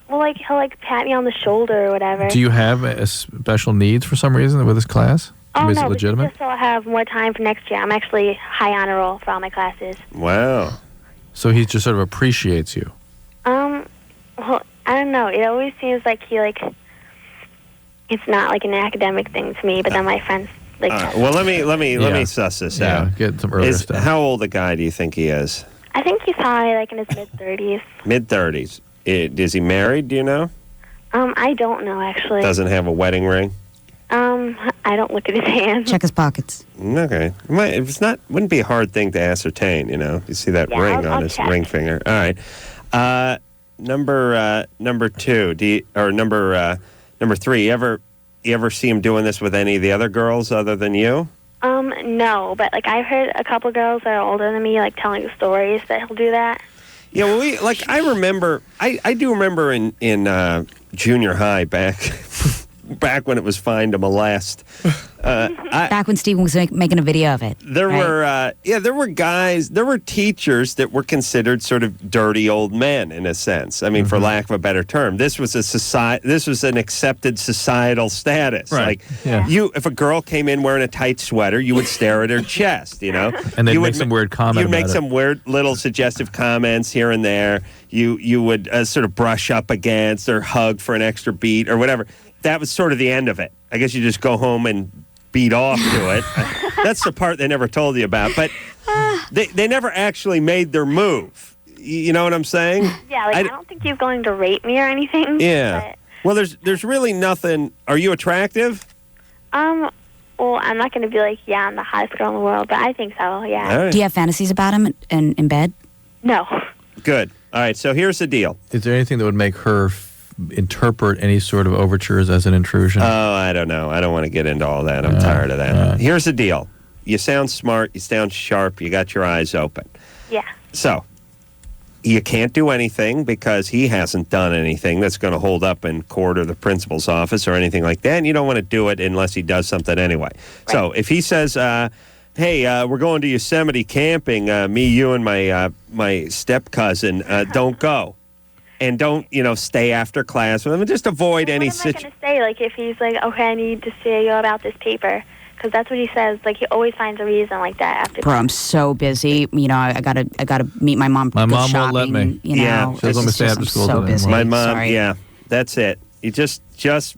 Well, like, he'll, like, pat me on the shoulder or whatever. Do you have special needs for some reason with this class? Oh, Is no, it legitimate? just so I'll have more time for next year. I'm actually high honor roll for all my classes. Wow. So he just sort of appreciates you. Well, I don't know. It always seems like he, like, it's not, like, an academic thing to me, but then my friends, like... Well, let me suss this out. Get some earlier stuff. How old a guy do you think he is? I think he's probably, like, in his mid-30s. Mid-30s. Is he married, do you know? I don't know, actually. Doesn't have a wedding ring? I don't look at his hands. Check his pockets. Okay. Wouldn't be a hard thing to ascertain, You see that ring on his ring finger. All right. Number two, number three, you ever see him doing this with any of the other girls other than you? No, but, like, I've heard a couple girls that are older than me, like, telling stories that he'll do that. Yeah, well, I remember, I do remember in junior high back when it was fine to molest. Back when Steve was making a video of it. There were guys, there were teachers that were considered sort of dirty old men in a sense. I mean, for lack of a better term, this was an accepted societal status. Right. Like if a girl came in wearing a tight sweater, you would stare at her chest, And they'd make some weird comment. You'd make some weird little suggestive comments here and there. You would sort of brush up against or hug for an extra beat or whatever. That was sort of the end of it. I guess you just go home and beat off to it. That's the part they never told you about. But they never actually made their move. You know what I'm saying? Yeah, like, I don't think he's going to rape me or anything. Yeah. Well, there's really nothing. Are you attractive? Well, I'm not going to be like, I'm the hottest girl in the world, but I think so, yeah. All right. Do you have fantasies about him in bed? No. Good. All right, so here's the deal. Is there anything that would make her interpret any sort of overtures as an intrusion? Oh, I don't know. I don't want to get into all that. I'm tired of that. Here's the deal. You sound smart. You sound sharp. You got your eyes open. Yeah. So, you can't do anything because he hasn't done anything that's going to hold up in court or the principal's office or anything like that, and you don't want to do it unless he does something anyway. Right. So, if he says, hey, we're going to Yosemite camping, me, you, and my step-cousin, don't go. And don't, stay after class with him. Just avoid any situation. What am I going to say? Like, if he's like, okay, I need to say about this paper. Because that's what he says. Like, he always finds a reason like that after. Bro, I'm so busy. I gotta meet my mom. My mom shopping, won't let me. She doesn't let me stay after school. So busy. My mom, Sorry. that's it. You just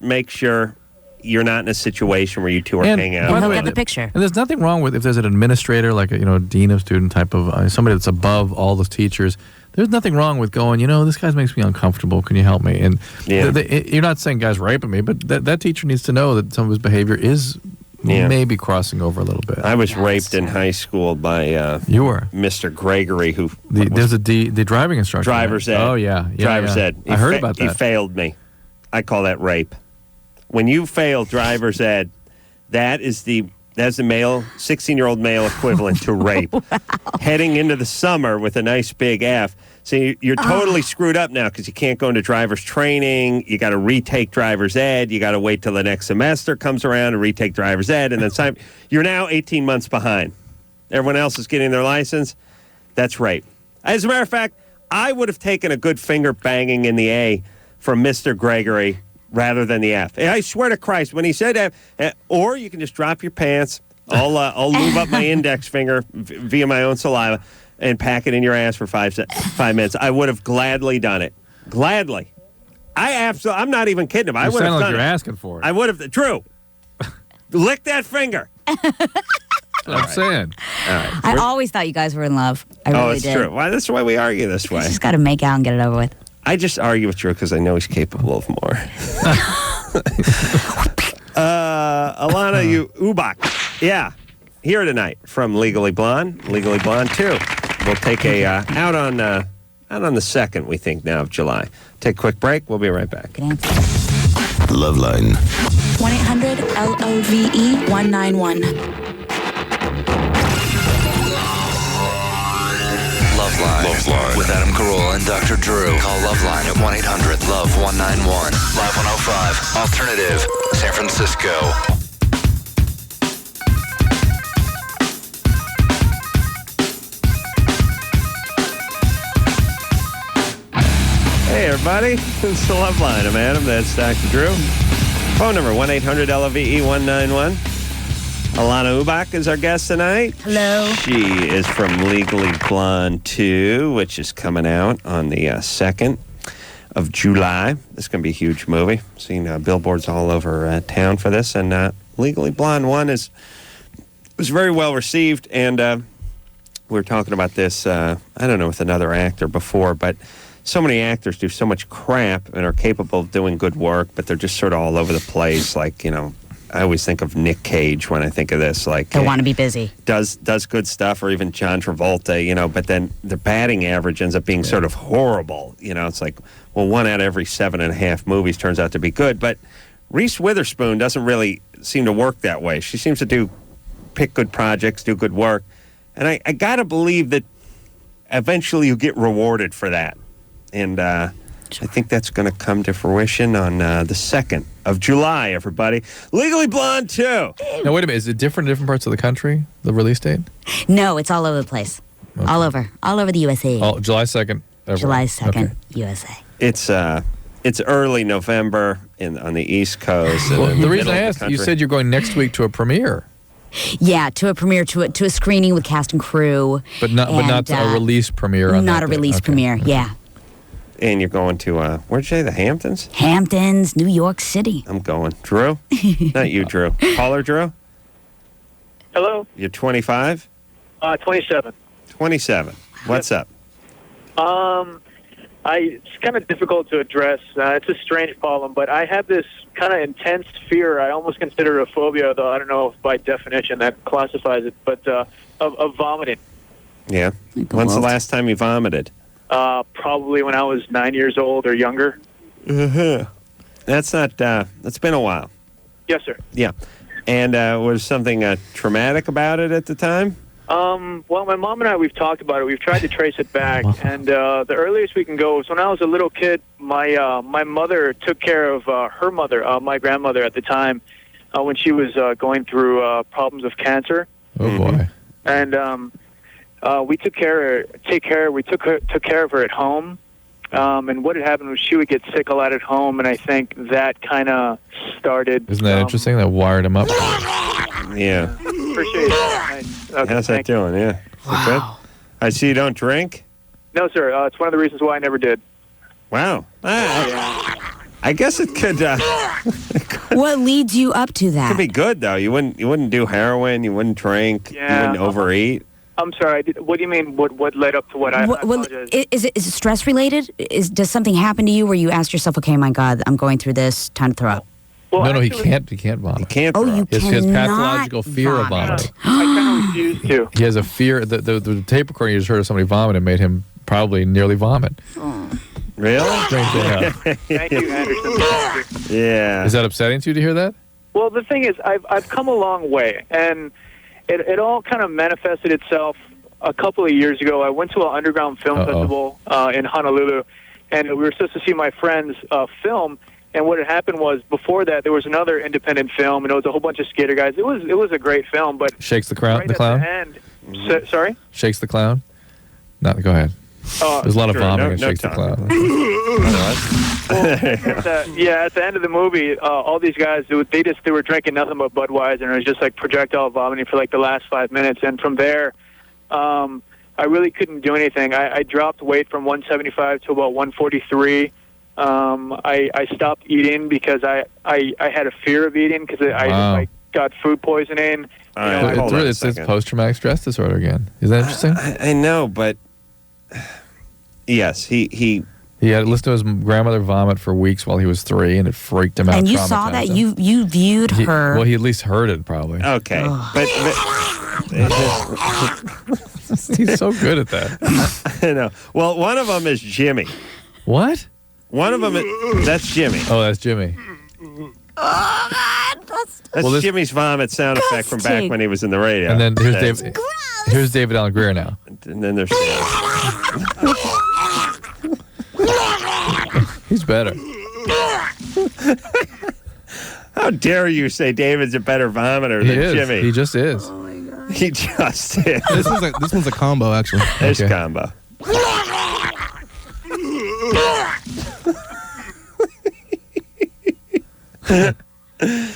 make sure you're not in a situation where you two are hanging out. And he'll get the picture. And there's nothing wrong with if there's an administrator, like a dean of student type of somebody that's above all the teachers. There's nothing wrong with going, this guy makes me uncomfortable. Can you help me? And you're not saying guys raping me, but that teacher needs to know that some of his behavior is maybe crossing over a little bit. I was raped in high school by you were Mr. Gregory, who there's the driving instructor. Driver's ed. Oh yeah, driver's ed. I heard about that. He failed me. I call that rape. When you fail driver's ed, that's the male 16-year-old male equivalent to rape. Wow. Heading into the summer with a nice big F. So you're totally screwed up now because you can't go into driver's training. You got to retake driver's ed. You got to wait till the next semester comes around and retake driver's ed. And then you're now 18 months behind. Everyone else is getting their license. That's rape. As a matter of fact, I would have taken a good finger banging in the A from Mr. Gregory rather than the F. I swear to Christ, when he said F, or you can just drop your pants. I'll lube up my index finger via my own saliva and pack it in your ass for 5 minutes. I would have gladly done it. Gladly. I'm not even kidding him. I would have done it. You're asking for it. I would have. Drew, lick that finger. I'm saying. All right. I always thought you guys were in love. I really it's did. true. Well, that's why we argue this way. You just got to make out and get it over with. I just argue with Drew because I know he's capable of more. Allana Ubach. Yeah. Here tonight from Legally Blonde 2. We'll take a out on the 2nd, we think, now of July. Take a quick break. We'll be right back. LoveLine. 1-800-LOVE-191. LoveLine. With Adam Carolla and Dr. Drew. Call LoveLine at 1-800-LOVE-191. Live 105. Alternative. San Francisco. Hey, everybody. It's the LoveLine. I'm Adam. That's Dr. Drew. Phone number 1-800-LOVE-191. Allana Ubach is our guest tonight. Hello. She is from Legally Blonde 2, which is coming out on the 2nd of July. This is going to be a huge movie. Seen billboards all over town for this. And Legally Blonde 1 was very well received. And we were talking about this, I don't know, with another actor before, but so many actors do so much crap and are capable of doing good work, but they're just sort of all over the place. Like, you know, I always think of Nick Cage when I think of this. Like, They want to be busy. Does good stuff, or even John Travolta, you know, but then the batting average ends up being sort of horrible. You know, it's like, well, 1 out of every 7.5 movies turns out to be good. But Reese Witherspoon doesn't really seem to work that way. She seems to pick good projects, do good work. And I got to believe that eventually you get rewarded for that. And I think that's going to come to fruition on the 2nd of July, everybody. Legally Blonde 2. Now, wait a minute. Is it different in different parts of the country, the release date? No, it's all over the place. Okay. All over the USA. Oh, July 2nd. Everywhere. July 2nd, Okay. USA. It's early November on the East Coast. Well, and the in reason I middle of asked, the you country. said you're going next week to a premiere. Yeah, to a premiere, to a screening with cast and crew. But not a release premiere. On Not that a day. release Okay. premiere, yeah. And you're going to, where'd you say, the Hamptons? Hamptons, New York City. I'm going. Drew? Not you, Drew. Caller, Drew? Hello? You're 25? 27. 27. What's up? It's kind of difficult to address. It's a strange problem, but I have this kind of intense fear. I almost consider it a phobia, though I don't know if by definition that classifies it, but of vomiting. Yeah. When's the last time you vomited? Probably when I was 9 years old or younger. That's not, that's been a while. Yes, sir. Yeah. And was something traumatic about it at the time? Well, my mom and I, we've talked about it. We've tried to trace it back, and the earliest we can go was when I was a little kid. My mother took care of her mother, my grandmother at the time, when she was going through problems of cancer. Oh boy! And we took care of her at home. And what had happened was she would get sick a lot at home, and I think that kind of started. Isn't that interesting? That wired him up. Yeah. Appreciate that. Okay, How's that doing? Yeah. Wow. Good? I see you don't drink? No, sir. It's one of the reasons why I never did. Wow. I guess it could. What leads you up to that? Could be good though. You wouldn't do heroin. You wouldn't drink. Yeah. You wouldn't overeat. I'm sorry. What do you mean? What led up to what I apologize. Is it stress related? Does something happen to you where you ask yourself, "Okay, my God, I'm going through this. Time to throw up." Well, no, he can't. He can't vomit. He can't. Oh, you He has cannot pathological fear of vomiting. I kind of refuse to. He has a fear. The tape recording you just heard of somebody vomiting made him probably nearly vomit. Really? Strange to have. Thank you, Anderson. Yeah. Is that upsetting to you to hear that? Well, the thing is, I've come a long way, and it all kind of manifested itself a couple of years ago. I went to an underground film festival in Honolulu, and we were supposed to see my friend's film. And what had happened was, before that, there was another independent film, and it was a whole bunch of skater guys. It was a great film, but Shakes the Clown. right The at clown. the end, sorry. Shakes the Clown. No, go ahead. There's a lot of vomiting in Shakes the Clown. At the end of the movie, all these guys they were drinking nothing but Budweiser, and it was just like projectile vomiting for like the last 5 minutes. And from there, I really couldn't do anything. I dropped weight from 175 to about 143. I stopped eating because I had a fear of eating because I got food poisoning. It's post-traumatic stress disorder again. Is that interesting? I know, but yes, he had listened to his grandmother vomit for weeks while he was 3, and it freaked him out. And you saw that? You viewed her. Well, he at least heard it, probably. Okay, but he's so good at that. I know. Well, one of them is Jimmy. What? One of them that's Jimmy. Oh, that's Jimmy. That's Jimmy's vomit sound effect from back when he was in the radio. And then here's David Allen Greer now. And then there's He's better. How dare you say David's a better vomiter than Jimmy? He just is. Oh my God. He just is. This one's a combo, actually. There's combo.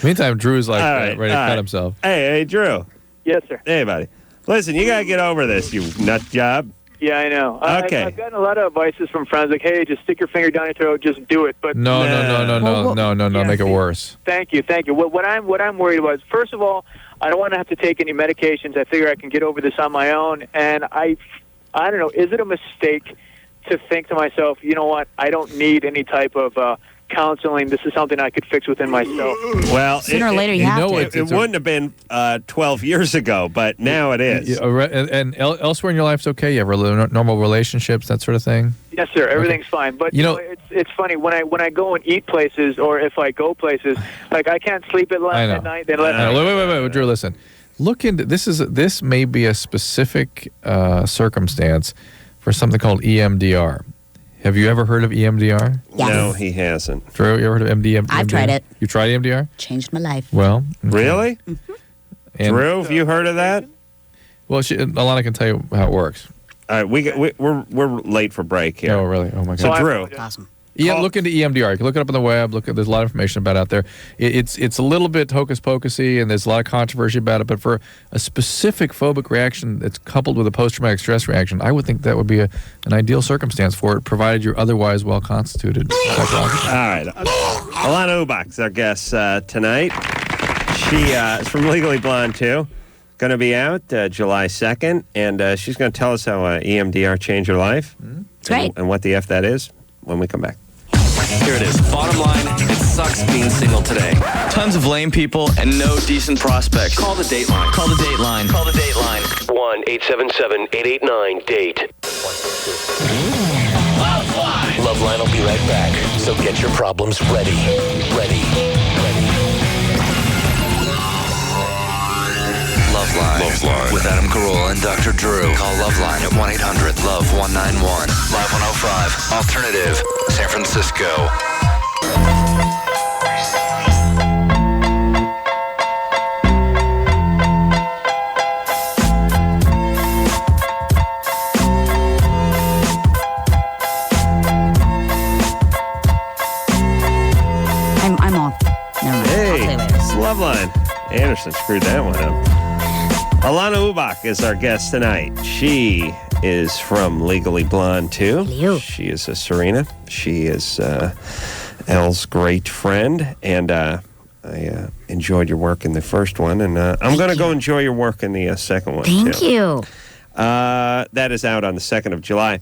Meantime, Drew's ready to cut himself. Hey, Drew. Yes, sir. Hey, buddy. Listen, you got to get over this, you nut job. Yeah, I know. Okay. I've gotten a lot of advices from friends like, hey, just stick your finger down your throat, just do it. But No, make it worse. Thank you. What I'm worried about is, first of all, I don't want to have to take any medications. I figure I can get over this on my own. And I don't know, is it a mistake to think to myself, you know what, I don't need any type of counseling. This is something I could fix within myself. Well, sooner or later you have to. It wouldn't have been 12 years ago, but now it is. And elsewhere in your life, it's okay. You have normal relationships, that sort of thing. Yes, sir. Everything's fine. But you know, it's funny when I go and eat places, or if I go places, like I can't sleep at night. Wait, Drew, listen. Look into this. May be a specific circumstance for something called EMDR. Have you ever heard of EMDR? Yes. No, he hasn't. Drew, you ever heard of EMDR? I've tried it. You tried EMDR? Changed my life. Well, really? Mm-hmm. Drew, have you heard of that? Well, Allana can tell you how it works. All right, we're late for break here. Oh, really? Oh my God. So, Drew, awesome. Yeah, look into EMDR. You can look it up on the web. There's a lot of information about it out there. It's a little bit hocus pocusy, and there's a lot of controversy about it. But for a specific phobic reaction that's coupled with a post-traumatic stress reaction, I would think that would be an ideal circumstance for it, provided you're otherwise well constituted psychologically. All right, Allana Ubach is our guest tonight. She is from Legally Blonde 2. Going to be out July 2nd, and she's going to tell us how EMDR changed her life. That's right. And what the F that is when we come back. Here it is. Bottom line, it sucks being single today. Tons of lame people and no decent prospects. Call the Dateline. Call the Dateline. Call the Dateline. 1-877-889-DATE. LoveLine will be right back. So get your problems ready. LoveLine with Adam Carolla and Dr. Drew. Call LoveLine at 1-800-LOVE-191. Live 105. Alternative. San Francisco. I'm off. Never mind. I'll say Hey, later. it's LoveLine. Anderson screwed that one up. Allana Ubach is our guest tonight. She is from Legally Blonde 2. Hello. She is a Serena. She is Elle's great friend, and I enjoyed your work in the first one, and I'm going to go enjoy your work in the second one, Thank too. you. That is out on the 2nd of July.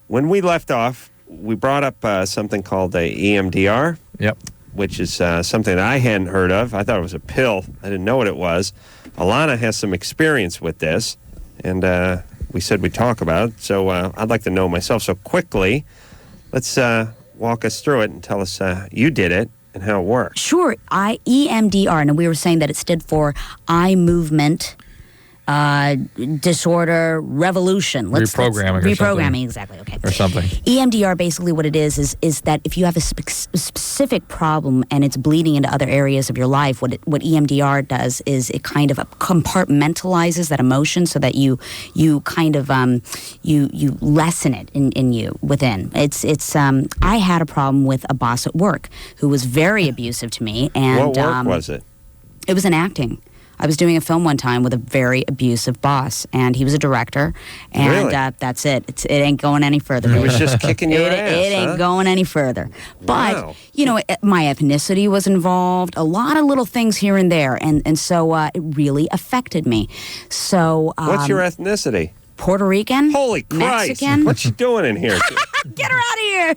When we left off, we brought up something called EMDR. Yep. Which is something that I hadn't heard of. I thought it was a pill. I didn't know what it was. Allana has some experience with this, and we said we'd talk about it. So I'd like to know myself. So quickly, let's walk us through it and tell us you did it and how it works. Sure. EMDR, and we were saying that it stood for eye movement disorder revolution. Reprogramming, exactly. Okay. or something. EMDR, basically what it is that if you have a specific problem and it's bleeding into other areas of your life, what EMDR does is it kind of compartmentalizes that emotion so that you kind of you lessen it in you within. It's I had a problem with a boss at work who was very abusive to me, and what work was it? It was in acting. I was doing a film one time with a very abusive boss, and he was a director, and Really? That's it. It ain't going any further. He was just kicking your ass, It ain't huh? going any further. But, Wow. My ethnicity was involved, a lot of little things here and there, and so it really affected me. So What's your ethnicity? Puerto Rican? Holy Christ. Mexican? What's she doing in here? Get her out of here!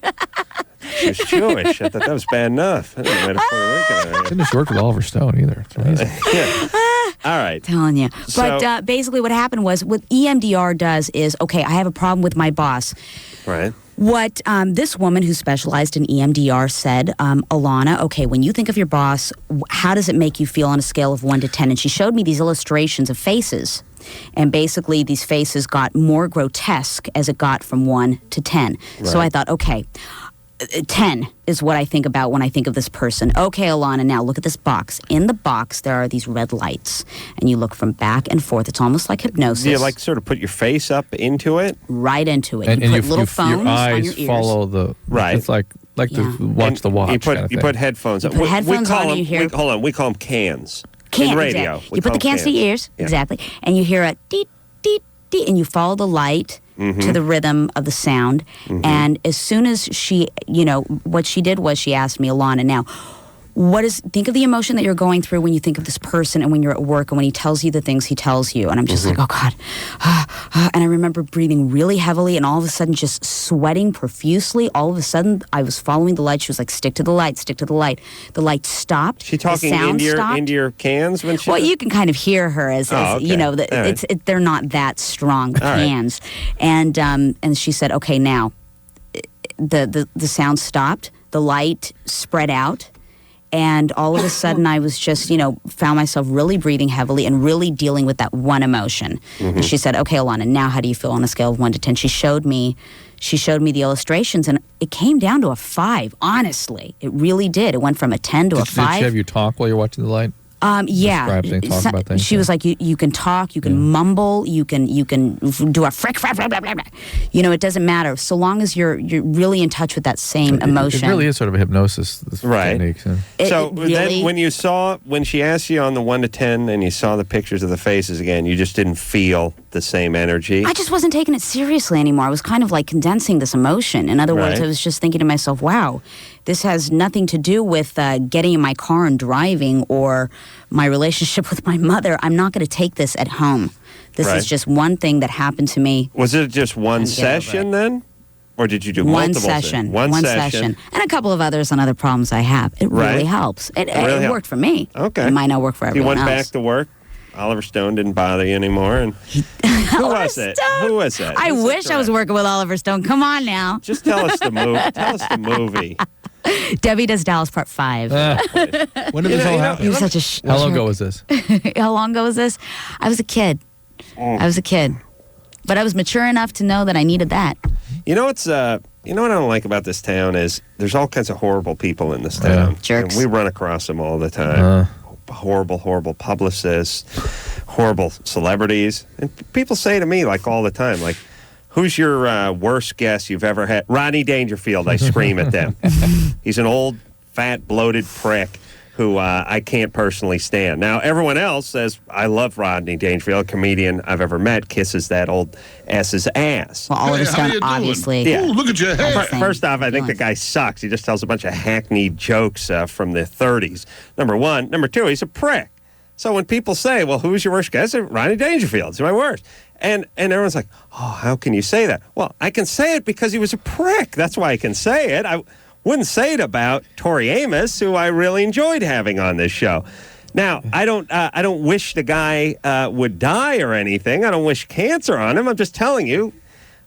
She's Jewish. I thought that was bad enough. I didn't know what a Puerto Rican in here. Didn't just work with Oliver Stone either. It's amazing. Yeah. All right. Telling you. But So- basically what happened was, what EMDR does is, okay, I have a problem with my boss. Right. What this woman who specialized in EMDR said, Allana, okay, when you think of your boss, how does it make you feel on a scale of 1 to 10? And she showed me these illustrations of faces. And basically, these faces got more grotesque as it got from 1 to 10. So Right. I thought, okay, 10 is what I think about when I think of this person. Okay, Allana, now look at this box. In the box, there are these red lights, and you look from back and forth. It's almost like hypnosis. Do you like sort of put your face up into it? Right into it. And you you put little phones your eyes on your ears. follow the... Right. It's like to watch the watch. You put headphones on. You put headphones on and you hear... Hold on, we call them cans. Can, in radio. Exactly. You put the cans to your ears, exactly, and you hear a deet, deet, deet, and you follow the light to the rhythm of the sound. And as soon as she, what she did was she asked me, Allana, now, think of the emotion that you're going through when you think of this person and when you're at work and when he tells you the things he tells you. And I'm just like, oh, God. And I remember breathing really heavily and all of a sudden just sweating profusely. All of a sudden, I was following the light. She was like, stick to the light, stick to the light. The light stopped. She talking into your cans when she... Well, you can kind of hear her as okay. They're not that strong, the cans. Right. And she said, okay, now, the sound stopped. The light spread out. And all of a sudden, I was just, found myself really breathing heavily and really dealing with that one emotion. And she said, okay, Allana, now how do you feel on a scale of 1 to 10? She showed me the illustrations, and it came down to a 5, honestly. It really did. It went from a 10 to a 5. Did she have you talk while you're watching the light? Yeah. Talk about things. She was like, you can talk, you can mumble, you can do a frick, blah, blah, blah, blah. It doesn't matter. So long as you're really in touch with that same emotion. It really is sort of a hypnosis technique. So then when she asked you on the 1 to 10 and you saw the pictures of the faces again, you just didn't feel the same energy? I just wasn't taking it seriously anymore. I was kind of like condensing this emotion. In other words, I was just thinking to myself, wow, this has nothing to do with getting in my car and driving or my relationship with my mother. I'm not going to take this at home. This is just one thing that happened to me. Was it just one session then? Or did you do multiple sessions? One session. And a couple of others on other problems I have. It really helps. It worked for me. Okay. It might not work for everyone else. You went back to work? Oliver Stone didn't bother you anymore? And Who was it? I wish I was working with Oliver Stone. Come on now. Just tell us the movie. Tell us the movie. Debbie Does Dallas Part 5. When did this all happen? He was such a How long ago was this? How long ago was this? I was a kid. But I was mature enough to know that I needed that. You know what I don't like about this town is there's all kinds of horrible people in this town. Jerks. And we run across them all the time. Horrible publicists, horrible celebrities. And people say to me, like, all the time, like, who's your worst guest you've ever had? Rodney Dangerfield, I scream at them. He's an old, fat, bloated prick who I can't personally stand. Now, everyone else says, I love Rodney Dangerfield, comedian I've ever met, kisses that old S's ass. Well, Oliver Stone, obviously. Yeah. Ooh, look at your head. First off, I think the guy sucks. He just tells a bunch of hackneyed jokes from the 30s. Number one. Number two, he's a prick. So when people say, well, who's your worst guy? I say, Rodney Dangerfield. It's my worst. And everyone's like, oh, how can you say that? Well, I can say it because he was a prick. That's why I can say it. I wouldn't say it about Tori Amos, who I really enjoyed having on this show. Now, I don't wish the guy would die or anything. I don't wish cancer on him. I'm just telling you,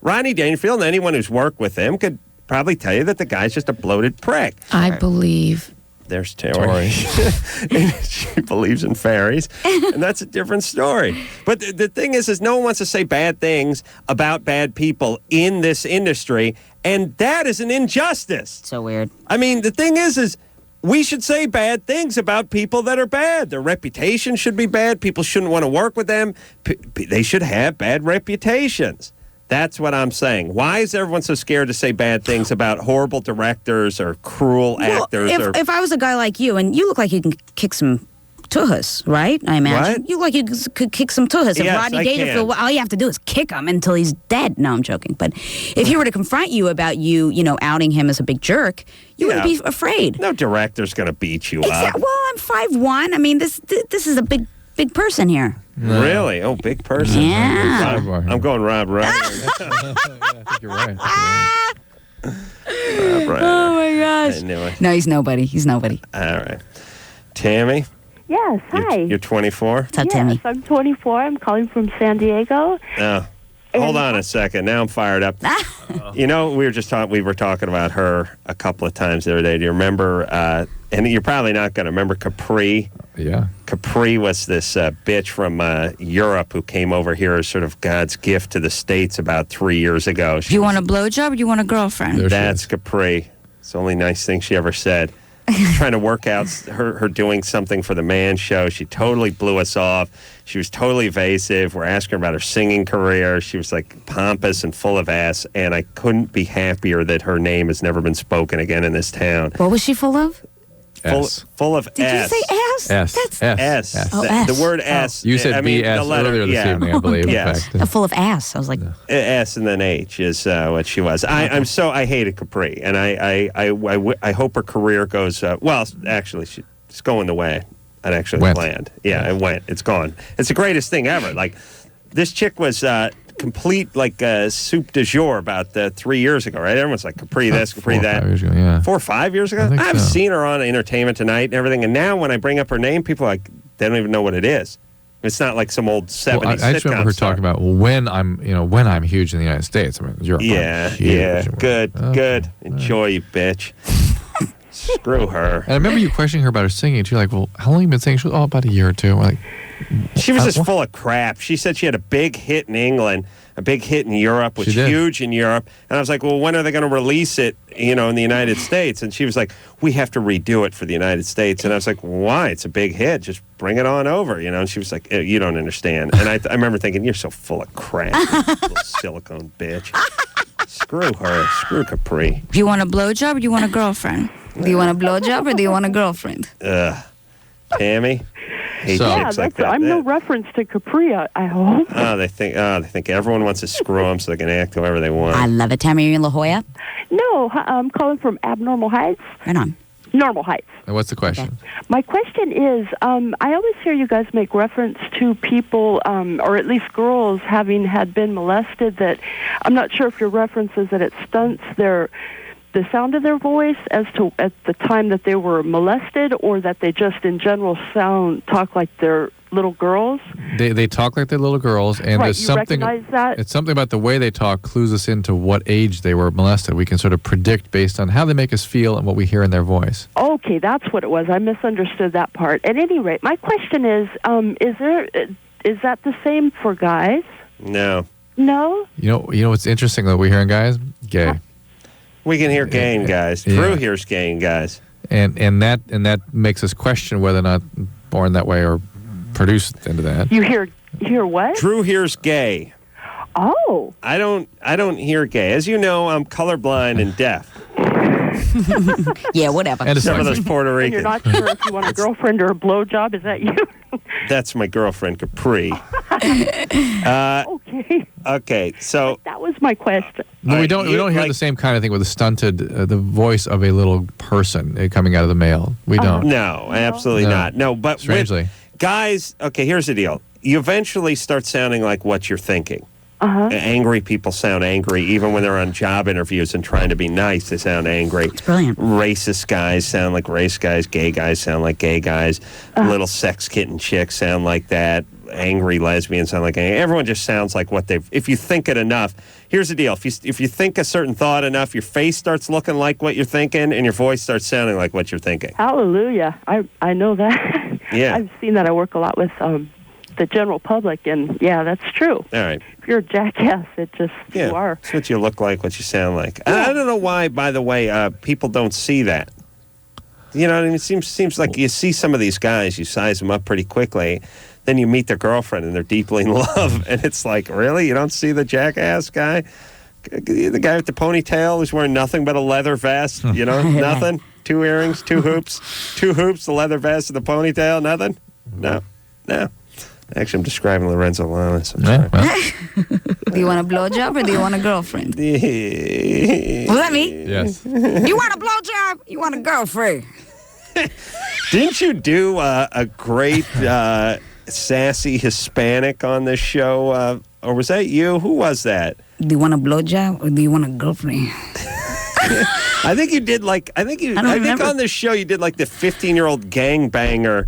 Rodney Dangerfield and anyone who's worked with him could probably tell you that the guy's just a bloated prick. I believe. There's Tori. She believes in fairies, and that's a different story. But the thing is no one wants to say bad things about bad people in this industry, and that is an injustice. So weird. I mean, the thing is we should say bad things about people that are bad. Their reputation should be bad. People shouldn't want to work with them. They should have bad reputations. That's what I'm saying. Why is everyone so scared to say bad things about horrible directors or cruel actors? If I was a guy like you, and you look like you can kick some tuhas, right? I imagine. What? You look like you could kick some tuhas. If Yes, Rodney Dangerfield, all you have to do is kick him until he's dead. No, I'm joking. But if he were to confront you about you outing him as a big jerk, you wouldn't be afraid. No director's going to beat you up. Well, I'm 5'1". I mean, this is a big person here. No. Really? Oh, big person. Yeah. I'm going Rob Reiner. I think you're right. Rob Reiner. Oh, my gosh. I knew it. No, he's nobody. He's nobody. All right. Tammy? Yes, hi. You're 24? What's up, Tammy? Yes, I'm 24. I'm calling from San Diego. Oh. Hold on a second. Now I'm fired up. We were talking about her a couple of times the other day. Do you remember, and you're probably not going to remember Caprice? Yeah. Caprice was this bitch from Europe who came over here as sort of God's gift to the States about 3 years ago. Do you want a blowjob or do you want a girlfriend? That's Caprice. It's the only nice thing she ever said. Trying to work out her doing something for the Man Show. She totally blew us off. She was totally evasive. We're asking her about her singing career. She was like pompous and full of ass, and I couldn't be happier that her name has never been spoken again in this town. What was she full of? Full of Did S. you say ass? S. S. Oh, The S. word S. You said BS earlier this evening, I believe. Yes. In fact. Full of ass. I was like, S and then H is what she was. I hated Capri, and I hope her career goes well. Actually, it's going the way I'd actually planned. Yeah, it went. It's gone. It's the greatest thing ever. Like this chick was complete soup du jour about 3 years ago, right? Everyone's like Capri this, Capri that. 4 or 5 years ago, yeah. 4 or 5 years ago? I've seen her on Entertainment Tonight and everything, and now when I bring up her name, people are like, they don't even know what it is. It's not like some old 70s I just remember her talking about when I'm huge in the United States. I mean, Europe. Good. Enjoy, you bitch. Screw her. And I remember you questioning her about her singing. She's like, well, how long have you been singing? She was, about a year or two. We're like, she was just full of crap. She said she had a big hit in England, a big hit in Europe, was huge in Europe. And I was like, well, when are they going to release it, in the United States? And she was like, we have to redo it for the United States. And I was like, why? It's a big hit. Just bring it on over, And she was like, you don't understand. And I remember thinking, you're so full of crap, you little silicone bitch. Screw her. Screw Capri. Do you want a blowjob or do you want a girlfriend? Do you want a blowjob or do you want a girlfriend? Tammy? I'm no reference to Capri, I hope. They think everyone wants to screw them so they can act however they want. I love it. Tammy, are you in La Jolla? No, I'm calling from Abnormal Heights. Right on. Normal Heights. And what's the question? Okay. My question is, I always hear you guys make reference to people, or at least girls, having had been molested, that I'm not sure if your reference is that it stunts the sound of their voice as to at the time that they were molested, or that they just in general talk like they're little girls. They talk like they're little girls, and there's something. Recognize that? It's something about the way they talk clues us into what age they were molested. We can sort of predict based on how they make us feel and what we hear in their voice. Okay, that's what it was. I misunderstood that part. At any rate, my question is that the same for guys? No. No? You know what's interesting that we hear in guys? Gay. We can hear gay in guys. Drew hears gay in guys. And that makes us question whether or not born that way or produced into that. You hear what? Drew hears gay. Oh. I don't hear gay. As you know, I'm colorblind and deaf. Yeah, whatever. And some of those Puerto Ricans. And you're not sure if you want a girlfriend or a blowjob. Is that you? That's my girlfriend, Capri. Okay. Okay, so that was my question. No, we don't hear the same kind of thing with the voice of a little person coming out of the male. We don't. No, absolutely not. No, but strangely, guys. Okay, here's the deal. You eventually start sounding like what you're thinking. Angry people sound angry even when they're on job interviews and trying to be nice. They sound angry. It's brilliant. Racist guys sound like race guys. Gay guys sound like gay guys. Little sex kitten chicks sound like that. Angry lesbians sound like angry. Everyone just sounds like what they've. If you think it enough, here's the deal. If you think a certain thought enough, your face starts looking like what you're thinking, and your voice starts sounding like what you're thinking. Hallelujah! I know that. Yeah, I've seen that. I work a lot with the general public, and yeah, that's true. All right. If you're a jackass, you are. It's what you look like, what you sound like. Yeah. I don't know why, by the way, people don't see that. You know what I mean? It seems like you see some of these guys, you size them up pretty quickly, then you meet their girlfriend and they're deeply in love, and it's like, really? You don't see the jackass guy? The guy with the ponytail who's wearing nothing but a leather vest, nothing? 2 earrings, 2 hoops, the leather vest and the ponytail, nothing? No. Actually, I'm describing Lorenzo Lamas. I'm sorry. Do you want a blowjob or do you want a girlfriend? Was that me? Yes. You want a blowjob? You want a girlfriend? Didn't you do a great sassy Hispanic on this show? Or was that you? Who was that? Do you want a blowjob or do you want a girlfriend? I think you did I think on this show you did like the 15-year-old gangbanger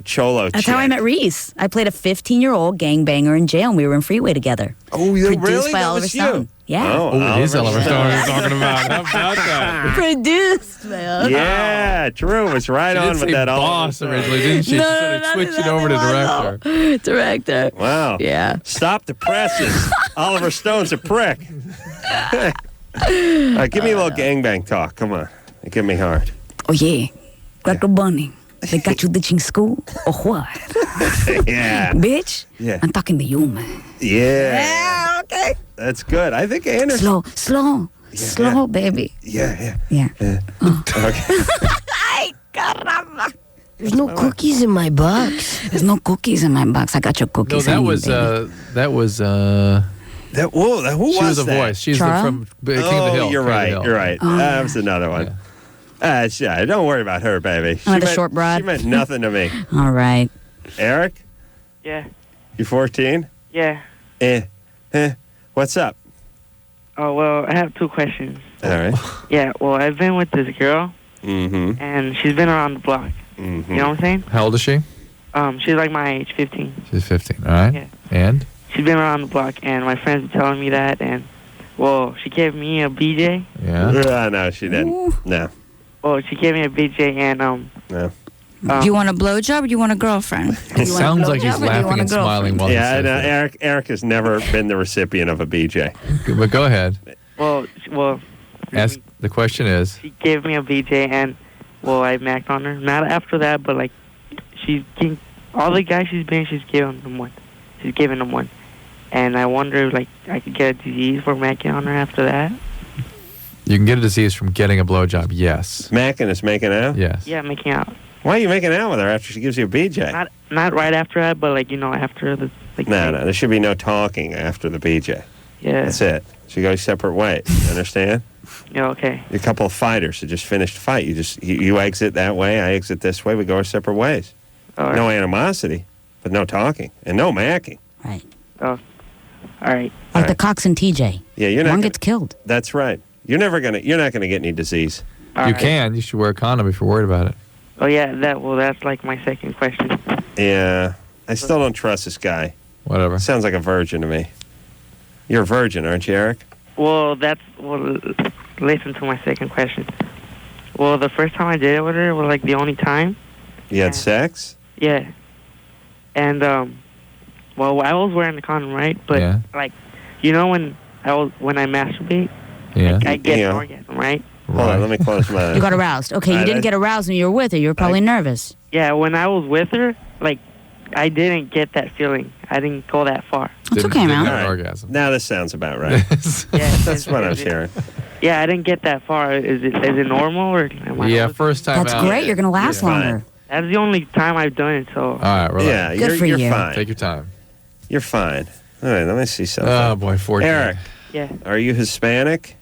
Cholo That's chick. how I met Reese. I played a 15-year-old gangbanger in jail, and we were in Freeway together. Oh, yeah, Produced really? by That Oliver was Stone. you? Yeah. Oh, it is Oliver Stone we're talking about. How about that? Produced by Oliver. Yeah, Drew was right on with that. Boss originally, didn't she? No, She started no, switching over to director. Director. Wow. Yeah. Stop the presses. Oliver Stone's a prick. Give me a little gangbang talk. Come on. Give me hard. Oh, yeah. Dr. Bunny. They got you ditching school or what? Yeah. Bitch, Yeah. I'm talking to you, man. Yeah. Okay. That's good. I think Anderson. Slow, baby. Yeah. Yeah. Okay. Ay, caramba. There's no cookies in my box. There's no cookies in my box. I got your No, cookies. that on you, was baby. Who She was a that? voice. She's Charles? from King of the Hill. You're King of the right. Hill. You're right. That was another one. Don't worry about her, baby. The short broad. She meant nothing to me. All right. Eric, Yeah. you 14? Yeah. What's up? Oh, well, I have two questions. All right. Yeah, well, I've been with this girl, Mm-hmm. and she's been around the block. Mm-hmm. You know what I'm saying? How old is she? She's like my age, 15. She's 15. All right. Yeah. And? She's been around the block, and my friends are telling me that, and, well, she gave me a BJ. Yeah. No, she didn't. No. Well, she gave me a BJ, and, No. Do you want a blowjob or do you want a girlfriend? It sounds like he's laughing and smiling while he Yeah, says no, that. Eric has never been the recipient of a BJ. But go ahead. well, Ask. The question is. she gave me a BJ, and, well, I macked on her. Not after that, but, like, all the guys she's been, she's given them one. She's given them one. And I wonder, like, I could get a disease for macking on her after that. You can get a disease from getting a blowjob. Yes. Macking is making out? Yes. Yeah, making out. Why are you making out with her after she gives you a BJ? Not right after that, but, like, after the... Like, No, there should be no talking after the BJ. Yeah. That's it. She goes separate ways. You understand? Yeah, okay. You're a couple of fighters who just finished a fight. You exit that way, I exit this way, we go our separate ways. All right. No animosity, but no talking and no macking. Right. Oh, all right. Like the Cox and TJ. Yeah, you're not. One gonna, gets killed. That's right. You're not gonna get any disease. You can. You should wear a condom if you're worried about it. Oh, yeah, that's like my second question. Yeah, I still don't trust this guy. Whatever. Sounds like a virgin to me. You're a virgin, aren't you, Eric? Well, listen to my second question. Well, the first time I did it with her was, like, the only time. You had sex? Yeah. And, well, I was wearing the condom, right? But, like, when I masturbate, yeah. I get an orgasm, right? Hold on, let me close my... You got aroused. Okay, you didn't get aroused when you were with her. You were probably nervous. Yeah, when I was with her, like, I didn't get that feeling. I didn't go that far. It's okay, man. All right. Orgasm. Now this sounds about right. Yeah, That's what I was hearing. Yeah, I didn't get that far. Is it normal or am I? Yeah, first time That's out. great. You're going to last longer. That's the only time I've done it. So. All right, relax. Yeah, Good for you're you. fine. Take your time. You're fine. All right, let me see something. Oh, boy, 14. Eric. Yeah. Are you Hispanic?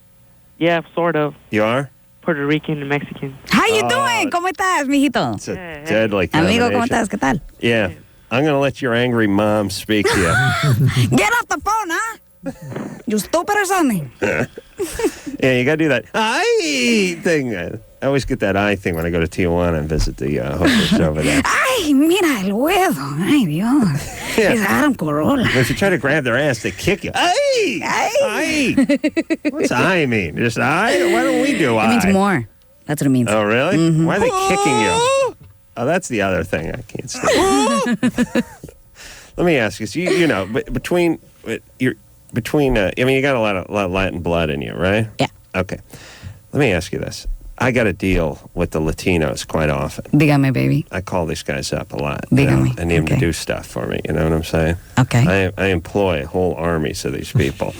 Yeah, sort of. You are? Puerto Rican and Mexican. How you doing? ¿Cómo estás, mijito? It's a deadly combination. Amigo, ¿cómo estás? ¿Qué tal? Yeah. I'm going to let your angry mom speak to you. Get off the phone, huh? You stupid or something? Yeah, you got to do that I thing. I always get that I thing when I go to Tijuana and visit the hookers over there. Ay, mira el huevo. Ay, Dios. Yeah. It's Adam Carolla. If you try to grab their ass, they kick you. I. What's I mean? Just I? Why don't we do I? It means more. That's what it means. Oh, really? Mm-hmm. Why are they kicking you? Oh, that's the other thing I can't stand. Let me ask you. So you know, between you got a lot of Latin blood in you, right? Yeah. Okay. Let me ask you this. I got to deal with the Latinos quite often. Dígame, baby. I call these guys up a lot. Dígame. I need them to do stuff for me. You know what I'm saying? Okay. I employ whole armies of these people.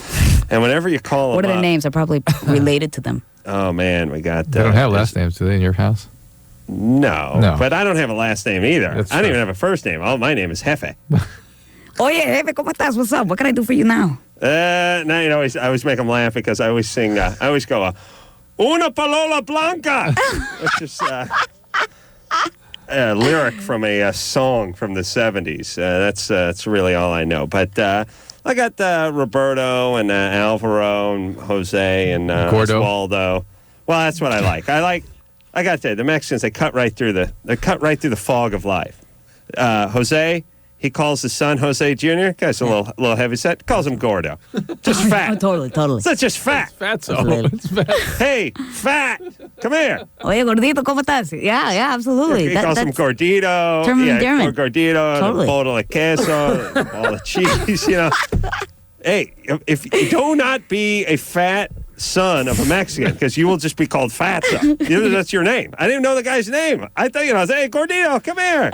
And whenever you call What them are their up, names? Are probably related to them. Oh, man, we got... They don't have last names, do they, in your house? No, but I don't have a last name either. That's I don't true. even have a first name. My name is Jefe. Oye, jefe, ¿cómo estás? What's up? What can I do for you now? Now, I always make them laugh because I always sing, I always go, Una Palola Blanca, which is a lyric from a song from the 70s. That's really all I know. But I got Roberto and Alvaro and Jose and Gordo. Osvaldo. Well, that's what I like. I got to tell you, the Mexicans, they cut right through the fog of life. Jose, he calls his son Jose Jr. Guy's a little heavy set. Calls him Gordo. Just fat. Totally. That's just fat. It's fatso. It's fat. Hey, fat. Come here. Oye, gordito, ¿cómo estás? Yeah, absolutely. He calls him Gordito. term of endearment. Gordito, Totally. and a bottle of queso, all the cheese, you know. Hey, if do not be a fat, son of a Mexican because you will just be called Fatso. That's your name. I didn't even know the guy's name. I thought, I was, hey, Gordito, come here.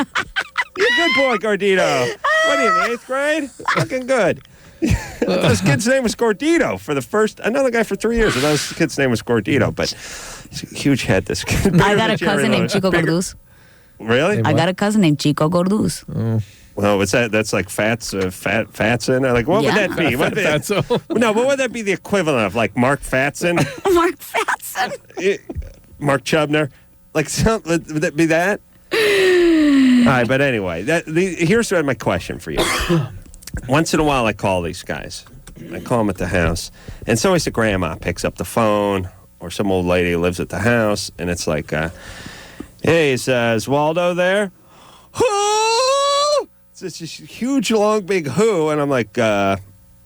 You're a good boy, Gordito. What are you, in the 8th grade? Fucking good. This kid's name was Gordito for the first. I know the guy for 3 years. I know this kid's name was Gordito, but he's a huge head. This kid. I got a cousin named Chico Gorduz. Really? I got a cousin named Chico Gorduz. Oh. Well, what's that? That's like Fatson? Or like, what would that be? No, what would that be the equivalent of? Like Mark Fatson? Mark Fatson. Mark Chubner? Like, would that be that? All right, but anyway, here's my question for you. Once in a while, I call these guys. I call them at the house. And it's always the grandma picks up the phone or some old lady who lives at the house. And it's like, hey, is Waldo there? Who? It's this huge, long, big who. And I'm like,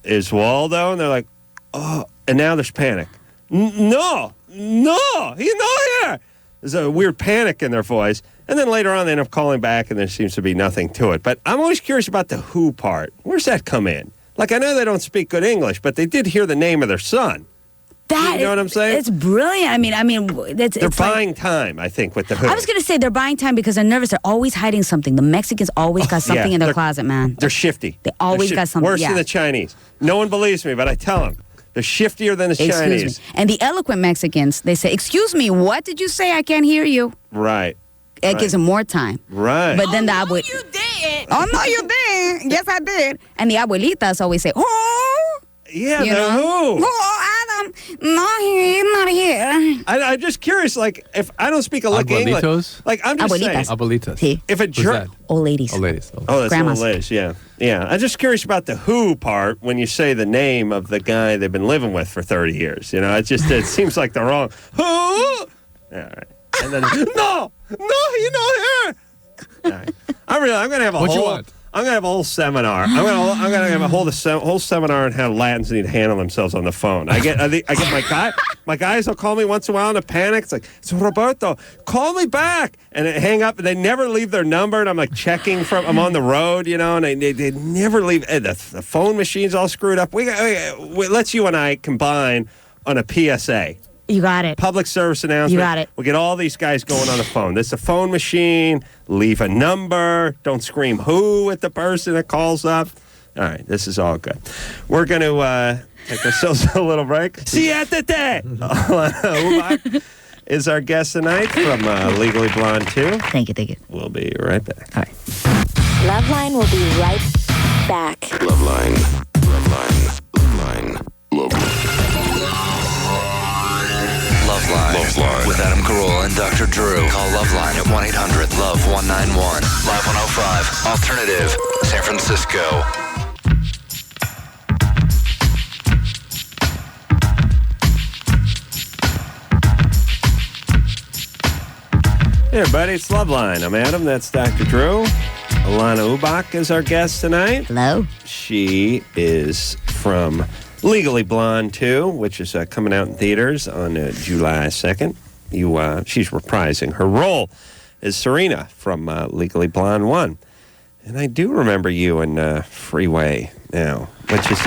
is Waldo? And they're like, oh. And now there's panic. No, he's not here. There's a weird panic in their voice. And then later on, they end up calling back, and there seems to be nothing to it. But I'm always curious about the who part. Where's that come in? Like, I know they don't speak good English, but they did hear the name of their son. You know what I'm saying? It's brilliant. They're buying time, I think, with the who. I was going to say they're buying time because they're nervous. They're always hiding something. The Mexicans always got something in their closet, man. They're shifty. They always got something. Worse than the Chinese. No one believes me, but I tell them. They're shiftier than the Chinese. Excuse me. And the eloquent Mexicans, they say, excuse me, what did you say? I can't hear you. Right. It gives them more time. Right. But then you did. Oh, no, you did. Yes, I did. And the abuelitas always say, oh. Yeah, the who. Oh, Adam. No, he's not here. I'm just curious, like, if I don't speak a lick of English. Like, I'm just saying. Abuelitas. Sí. If a jerk. Old ladies. Old ladies. Oh, that's Grandmas. old ladies, yeah. Yeah. I'm just curious about the who part when you say the name of the guy they've been living with for 30 years. It seems like the wrong who. All right. And then, no, he's not here. All right. I'm gonna have a What you want? I'm gonna have a whole seminar. I'm gonna have a whole seminar on how Latins need to handle themselves on the phone. I get my guys will call me once in a while in a panic. It's like, it's Roberto, call me back, and they hang up. And they never leave their number, and I'm like checking I'm on the road, and they never leave. The phone machine's all screwed up. Let's you and I combine on a PSA. You got it. Public service announcement. You got it. We'll get all these guys going on the phone. This is a phone machine. Leave a number. Don't scream who at the person that calls up. All right, this is all good. We're going to take ourselves a little break. Siéntate! Allana Ubach is our guest tonight from Legally Blonde 2. Thank you. We'll be right back. All right. LoveLine will be right back. LoveLine. LoveLine with Adam Carolla and Dr. Drew. Call LoveLine at 1-800-LOVE-191. Live 105. Alternative. San Francisco. Hey everybody, it's LoveLine. I'm Adam, that's Dr. Drew. Allana Ubach is our guest tonight. Hello. She is from Legally Blonde 2, which is coming out in theaters on July 2nd. She's reprising her role as Serena from Legally Blonde 1. And I do remember you in Freeway now, which is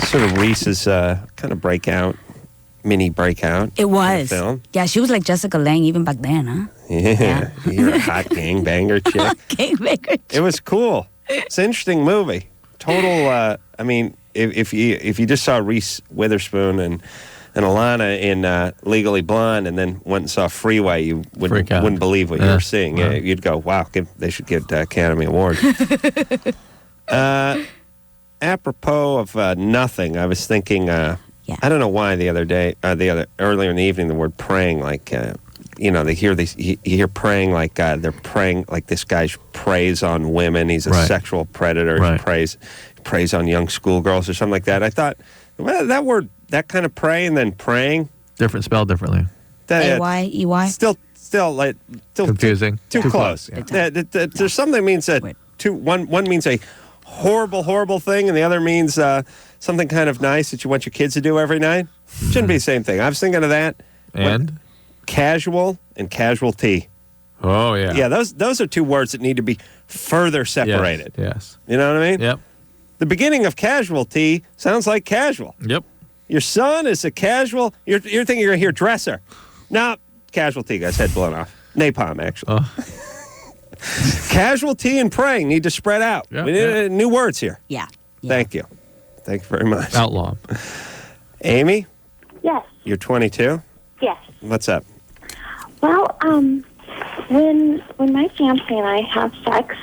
sort of Reese's kind of mini breakout. It was. Film. Yeah, she was like Jessica Lange even back then, huh? Yeah. You're a hot gangbanger chick. Gangbanger chick. It was cool. It's an interesting movie. Total, if you just saw Reese Witherspoon and Allana in Legally Blonde and then went and saw Freeway, you wouldn't believe what you were seeing. Yeah, you'd go, wow, they should get Academy Award. Apropos of nothing, I was thinking, I don't know why earlier in the evening, the word praying, like, they hear these, you hear praying like they're praying like this guy preys on women. He's a sexual predator. He preys on young schoolgirls or something like that. I thought, well, that word, that kind of pray and then praying. Different, spelled differently. A-Y-E-Y? Still confusing. Too close. Yeah. There's something that means that one means a horrible thing and the other means something kind of nice that you want your kids to do every night. Shouldn't be the same thing. I was thinking of that. And? Casual and casualty. Oh, yeah. Yeah, those are two words that need to be further separated. Yes. You know what I mean? Yep. The beginning of casualty sounds like casual. Yep. Your son is a casual. You're thinking you're going to hear dresser. No, casualty, guys. Head blown off. Napalm, actually. Casualty and praying need to spread out. Yeah, We need new words here. Yeah. Thank you. Thank you very much. Outlaw. Amy, Yes. you're 22. Yes. What's up? Well, when my fiance and I have sex,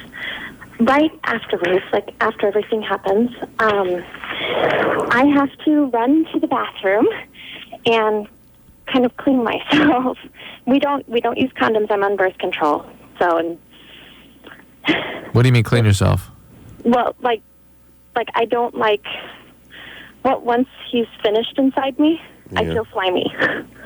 right afterwards, like after everything happens, I have to run to the bathroom and kind of clean myself. We don't use condoms. I'm on birth control. So, What do you mean clean yourself? well, like I don't like. Well, once he's finished inside me, I feel slimy.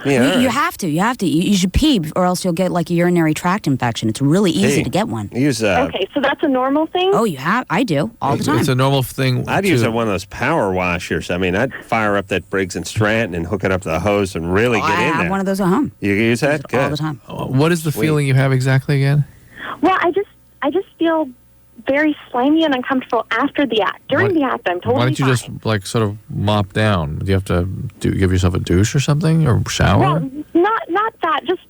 Yeah, You have to. You should pee, or else you'll get like a urinary tract infection. It's really easy to get one. Use Okay, so that's a normal thing? Oh, you have? I do all the time. It's a normal thing. I'd use one of those power washers. I mean, I'd fire up that Briggs and Stratton and hook it up to the hose and really get I in have there. one of those at home. You use that? Good. All the time. What is the Sweet. feeling you have exactly again? Well, I just feel very slimy and uncomfortable after the act. During the act, I'm totally Why don't you fine. just like sort of mop down? Do you have to give yourself a douche or something, or shower? Well, not that. Just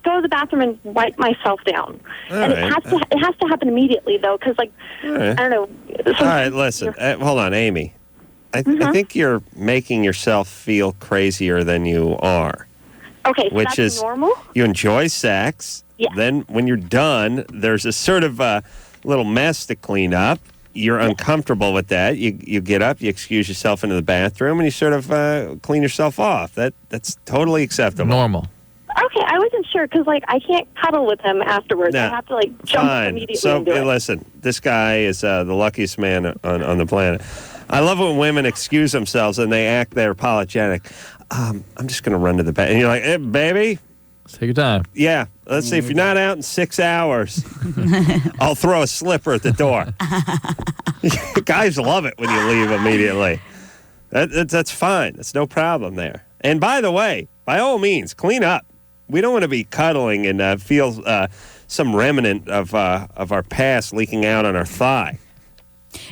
go to the bathroom and wipe myself down. And right. it has to happen immediately though, because like right. I don't know. All right, listen. Hold on, Amy. I think you're making yourself feel crazier than you are. Okay, so which that's is normal. You enjoy sex. Yeah. Then when you're done, there's a sort of little mess to clean up. You're uncomfortable with that. You get up, you excuse yourself into the bathroom, and you sort of clean yourself off. That's totally acceptable. Normal. Okay, I wasn't sure because like I can't cuddle with him afterwards. Nah, I have to like jump Fine. immediately So into it. listen, this guy is the luckiest man on the planet. I love when women excuse themselves and they act they're apologetic. I'm just going to run to the bed. And you're like, hey, baby. Take your time. Yeah. Let's see. If you're not out in 6 hours, I'll throw a slipper at the door. Guys love it when you leave immediately. That's fine. That's no problem there. And by the way, by all means, clean up. We don't want to be cuddling and feel some remnant of our past leaking out on our thigh.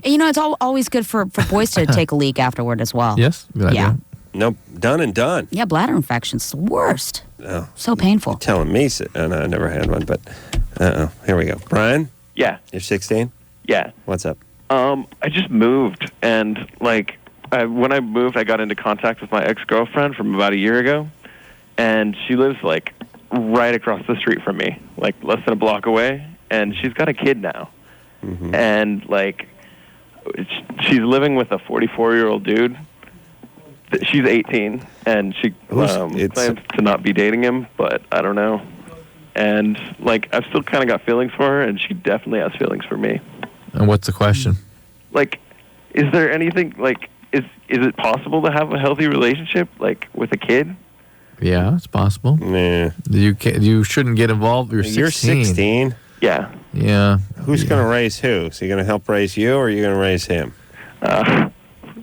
And, you know, it's always good for boys to take a leak afterward as well. Yes? Good idea. Yeah. Nope. Done and done. Yeah, bladder infection's the worst. Oh. So painful. You're telling me. No, I never had one, but here we go. Brian? Yeah. You're 16? Yeah. What's up? I just moved, and like when I moved, I got into contact with my ex-girlfriend from about a year ago, and she lives like right across the street from me, like less than a block away, and she's got a kid now, and like she's living with a 44-year-old dude. She's 18, and she plans to not be dating him, but I don't know. And like I've still kind of got feelings for her, and she definitely has feelings for me. And what's the question? Like, is there anything like is it possible to have a healthy relationship like with a kid? Yeah, it's possible. Nah. You shouldn't get involved. You're 16. You're 16? Yeah. Yeah. Who's going to raise who? Is he going to help raise you, or are you going to raise him?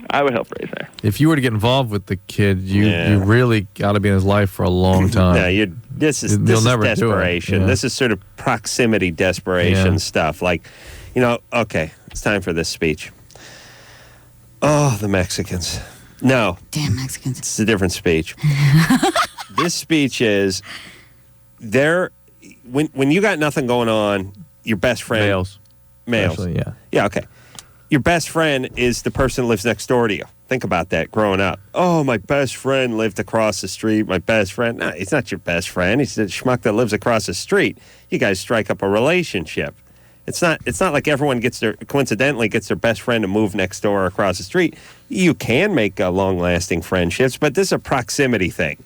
I would help raise her. If you were to get involved with the kid, you really got to be in his life for a long time. No, this is You'll never do it. desperation. Yeah. This is sort of proximity desperation Yeah. stuff. Like, okay, it's time for this speech. Oh, the Mexicans. No. Damn Mexicans. It's a different speech. This speech is when you got nothing going on, your best friend. Males. Especially, yeah. Yeah, okay. Your best friend is the person who lives next door to you. Think about that growing up. Oh, my best friend lived across the street. My best friend. No, he's not your best friend. He's the schmuck that lives across the street. You guys strike up a relationship. It's not like everyone coincidentally gets their best friend to move next door or across the street. You can make long-lasting friendships, but this is a proximity thing.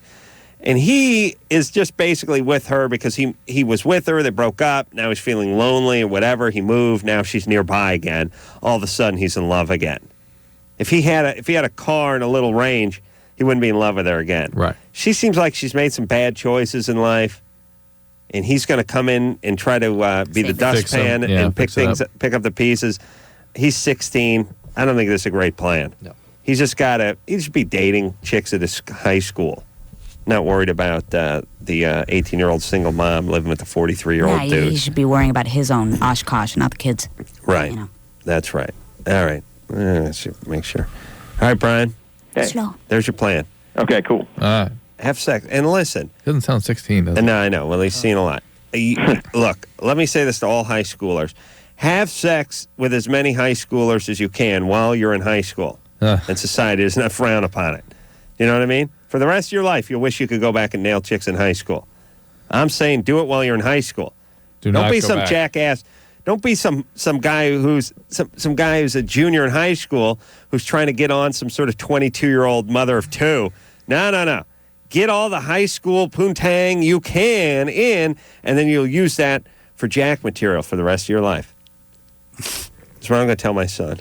And he is just basically with her because he was with her. They broke up. Now he's feeling lonely or whatever. He moved. Now she's nearby again. All of a sudden, he's in love again. If he had a car and a little range, he wouldn't be in love with her again. Right. She seems like she's made some bad choices in life, and he's going to come in and try to be the dustpan and pick up the pieces. He's 16. I don't think this is a great plan. No. He should be dating chicks at his high school. Not worried about the 18-year-old single mom living with the 43-year-old dude. He should be worrying about his own Oshkosh, not the kids. Right. That's right. All right. Let's make sure. All right, Brian. Slow. There's your plan. Okay, cool. Have sex. And listen. Doesn't sound 16, does it? No, I know. Well, he's seen a lot. Look, let me say this to all high schoolers. Have sex with as many high schoolers as you can while you're in high school. And society does not frown upon it. You know what I mean? For the rest of your life, you'll wish you could go back and nail chicks in high school. I'm saying do it while you're in high school. Don't be some jackass. Don't be some guy who's some guy who's a junior in high school who's trying to get on some sort of 22-year-old mother of two. No. Get all the high school poontang you can in, and then you'll use that for jack material for the rest of your life. That's what I'm going to tell my son.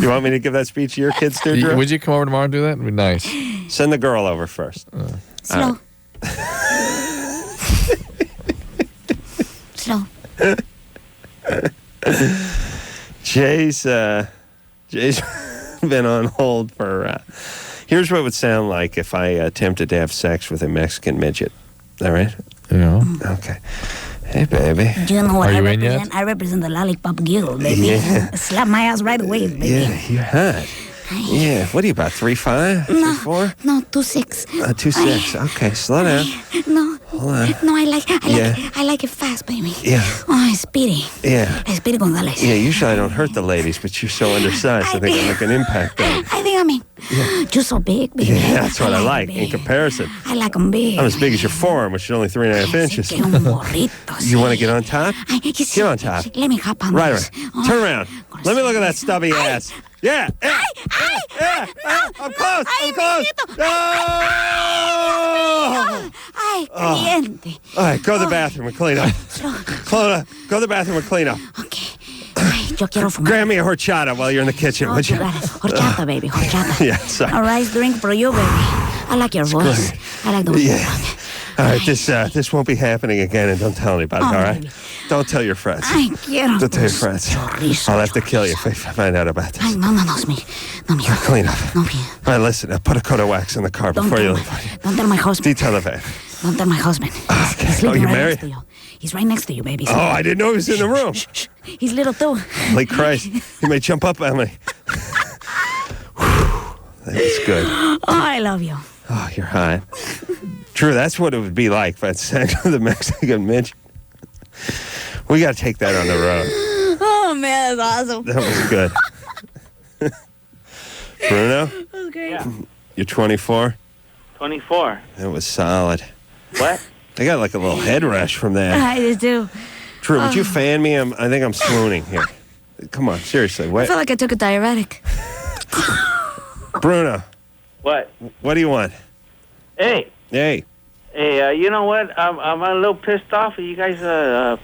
You want me to give that speech to your kids too, Drew? Would you come over tomorrow and do that? It'd be nice. Send the girl over first. Slow. Slow. Jay's been on hold for... here's what it would sound like if I attempted to have sex with a Mexican midget. All right? Yeah. Okay. Hey, baby. Do you know what Are I you in represent? yet? I represent the lollipop guild, baby. Yeah. Slap my ass right away, baby. Yeah, you're hot. Yeah. What are you, about 3'5"? No. 3'4"? No, 2'6". 2'6". Okay, slow down. No. Hold on. No, I like it fast, baby. Yeah. Oh, Speedy. Yeah. Speedy Gonzalez. Yeah, usually I don't hurt the ladies, but you're so undersized. I think I make an impact on it. I think you're so big, baby. Yeah, that's what I like in comparison. I like them big. I'm as big as your forearm, which is only 3.5 inches. You want to get on top? Get on top. Let me hop on Right this. around. Turn around. Let me look at that stubby ass. Yeah. Yeah. I'm close. No! Caliente. All right, go to the bathroom and clean up. Go to the bathroom and clean up. Yo quiero fumar. Grab me a horchata while you're in the kitchen, would you? You got it. Horchata, baby. Horchata. Yeah, sorry. A rice drink for you, baby. I like your voice. I like the way you talk. All right, this won't be happening again, and don't tell anybody, all right? Baby. Don't tell your friends. Ay, quiero. Don't tell your friends. I'll have to kill you if I find out about this. Ay, no, it's me. No, me. Clean up. No, me. All right, listen, put a coat of wax in the car before you leave. Don't tell my husband. Detail the van. Don't tell my husband. Okay. He's sleeping You right married? next to you. He's right next to you, baby. Oh, I didn't know he was in the room. Shh. He's little too. Holy Christ. He may jump up on me. That's good. Oh, I love you. Oh, you're hot. True, that's what it would be like if I had sex with a Mexican midget. We got to take that on the road. Oh, man, that's awesome. That was good. Bruno? That was great. Yeah. You're 24? 24. That was solid. What? I got like a little head rush from that. I just do. Drew, would you fan me? I think I'm swooning here. Come on, seriously. I What? feel like I took a diuretic. Bruno, What? what do you want? Hey. Hey. Hey, you know what? I'm a little pissed off at you guys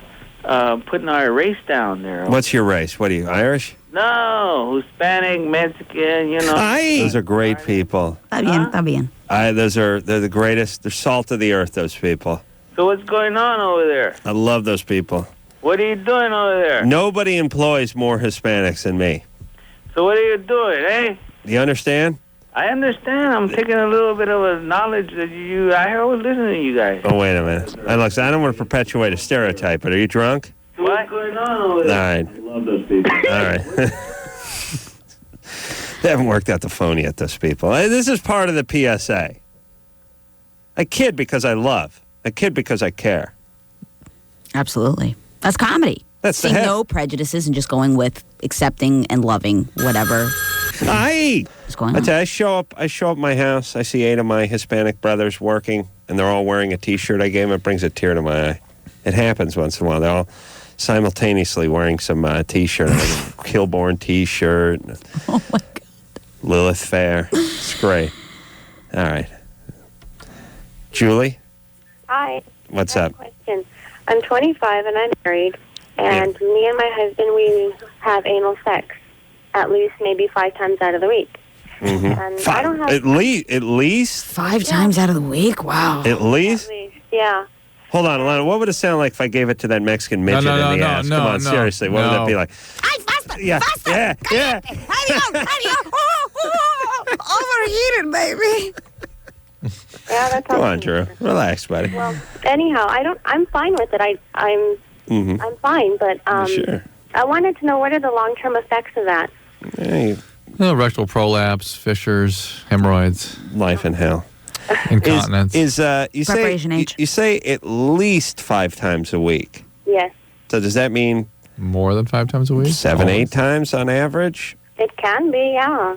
putting our race down there. What's your race? What are you, Irish? No, Hispanic, Mexican, you know. Those are great people. Está bien. They're the greatest. They're salt of the earth, those people. So what's going on over there? I love those people. What are you doing over there? Nobody employs more Hispanics than me. So what are you doing, eh? Do you understand? I understand. I'm taking a little bit of a knowledge that I always listen to you guys. Oh, wait a minute. Look, I don't want to perpetuate a stereotype, but are you drunk? What's going on over All there? right. I love those people. All right. They haven't worked out the phone yet, those people. This is part of the PSA. I kid because I love. I kid because I care. Absolutely. That's comedy. That's the Seeing head. no prejudices and just going with accepting and loving whatever is going I on. tell you, I show up at my house. I see 8 of my Hispanic brothers working, and they're all wearing a T-shirt I gave them. It brings a tear to my eye. It happens once in a while. They're all simultaneously wearing some T-shirt, like a Kilborn T-shirt. Oh my God. Lilith Fair. It's great. All right. Julie, Hi. what's I have up? a question. I'm 25 and I'm married, and me and my husband, we have anal sex at least maybe 5 times out of the week. Mm-hmm. And I don't have At least 5 times out of the week? Wow. At least? Yeah. Hold on, Alana. What would it sound like if I gave it to that Mexican midget in the ass? Come on, seriously. What would that be like? Yeah. Overheated, baby. Yeah, that's Come on, Drew. Relax, buddy. Well, anyhow, I'm fine with it. I'm fine, but Sure. I wanted to know what are the long-term effects of that. Hey, Rectal prolapse, fissures, hemorrhoids. Life in hell. Incontinence. You say at least 5 times a week. Yes. So does that mean more than 5 times a week? 7, 8 times on average? It can be, yeah.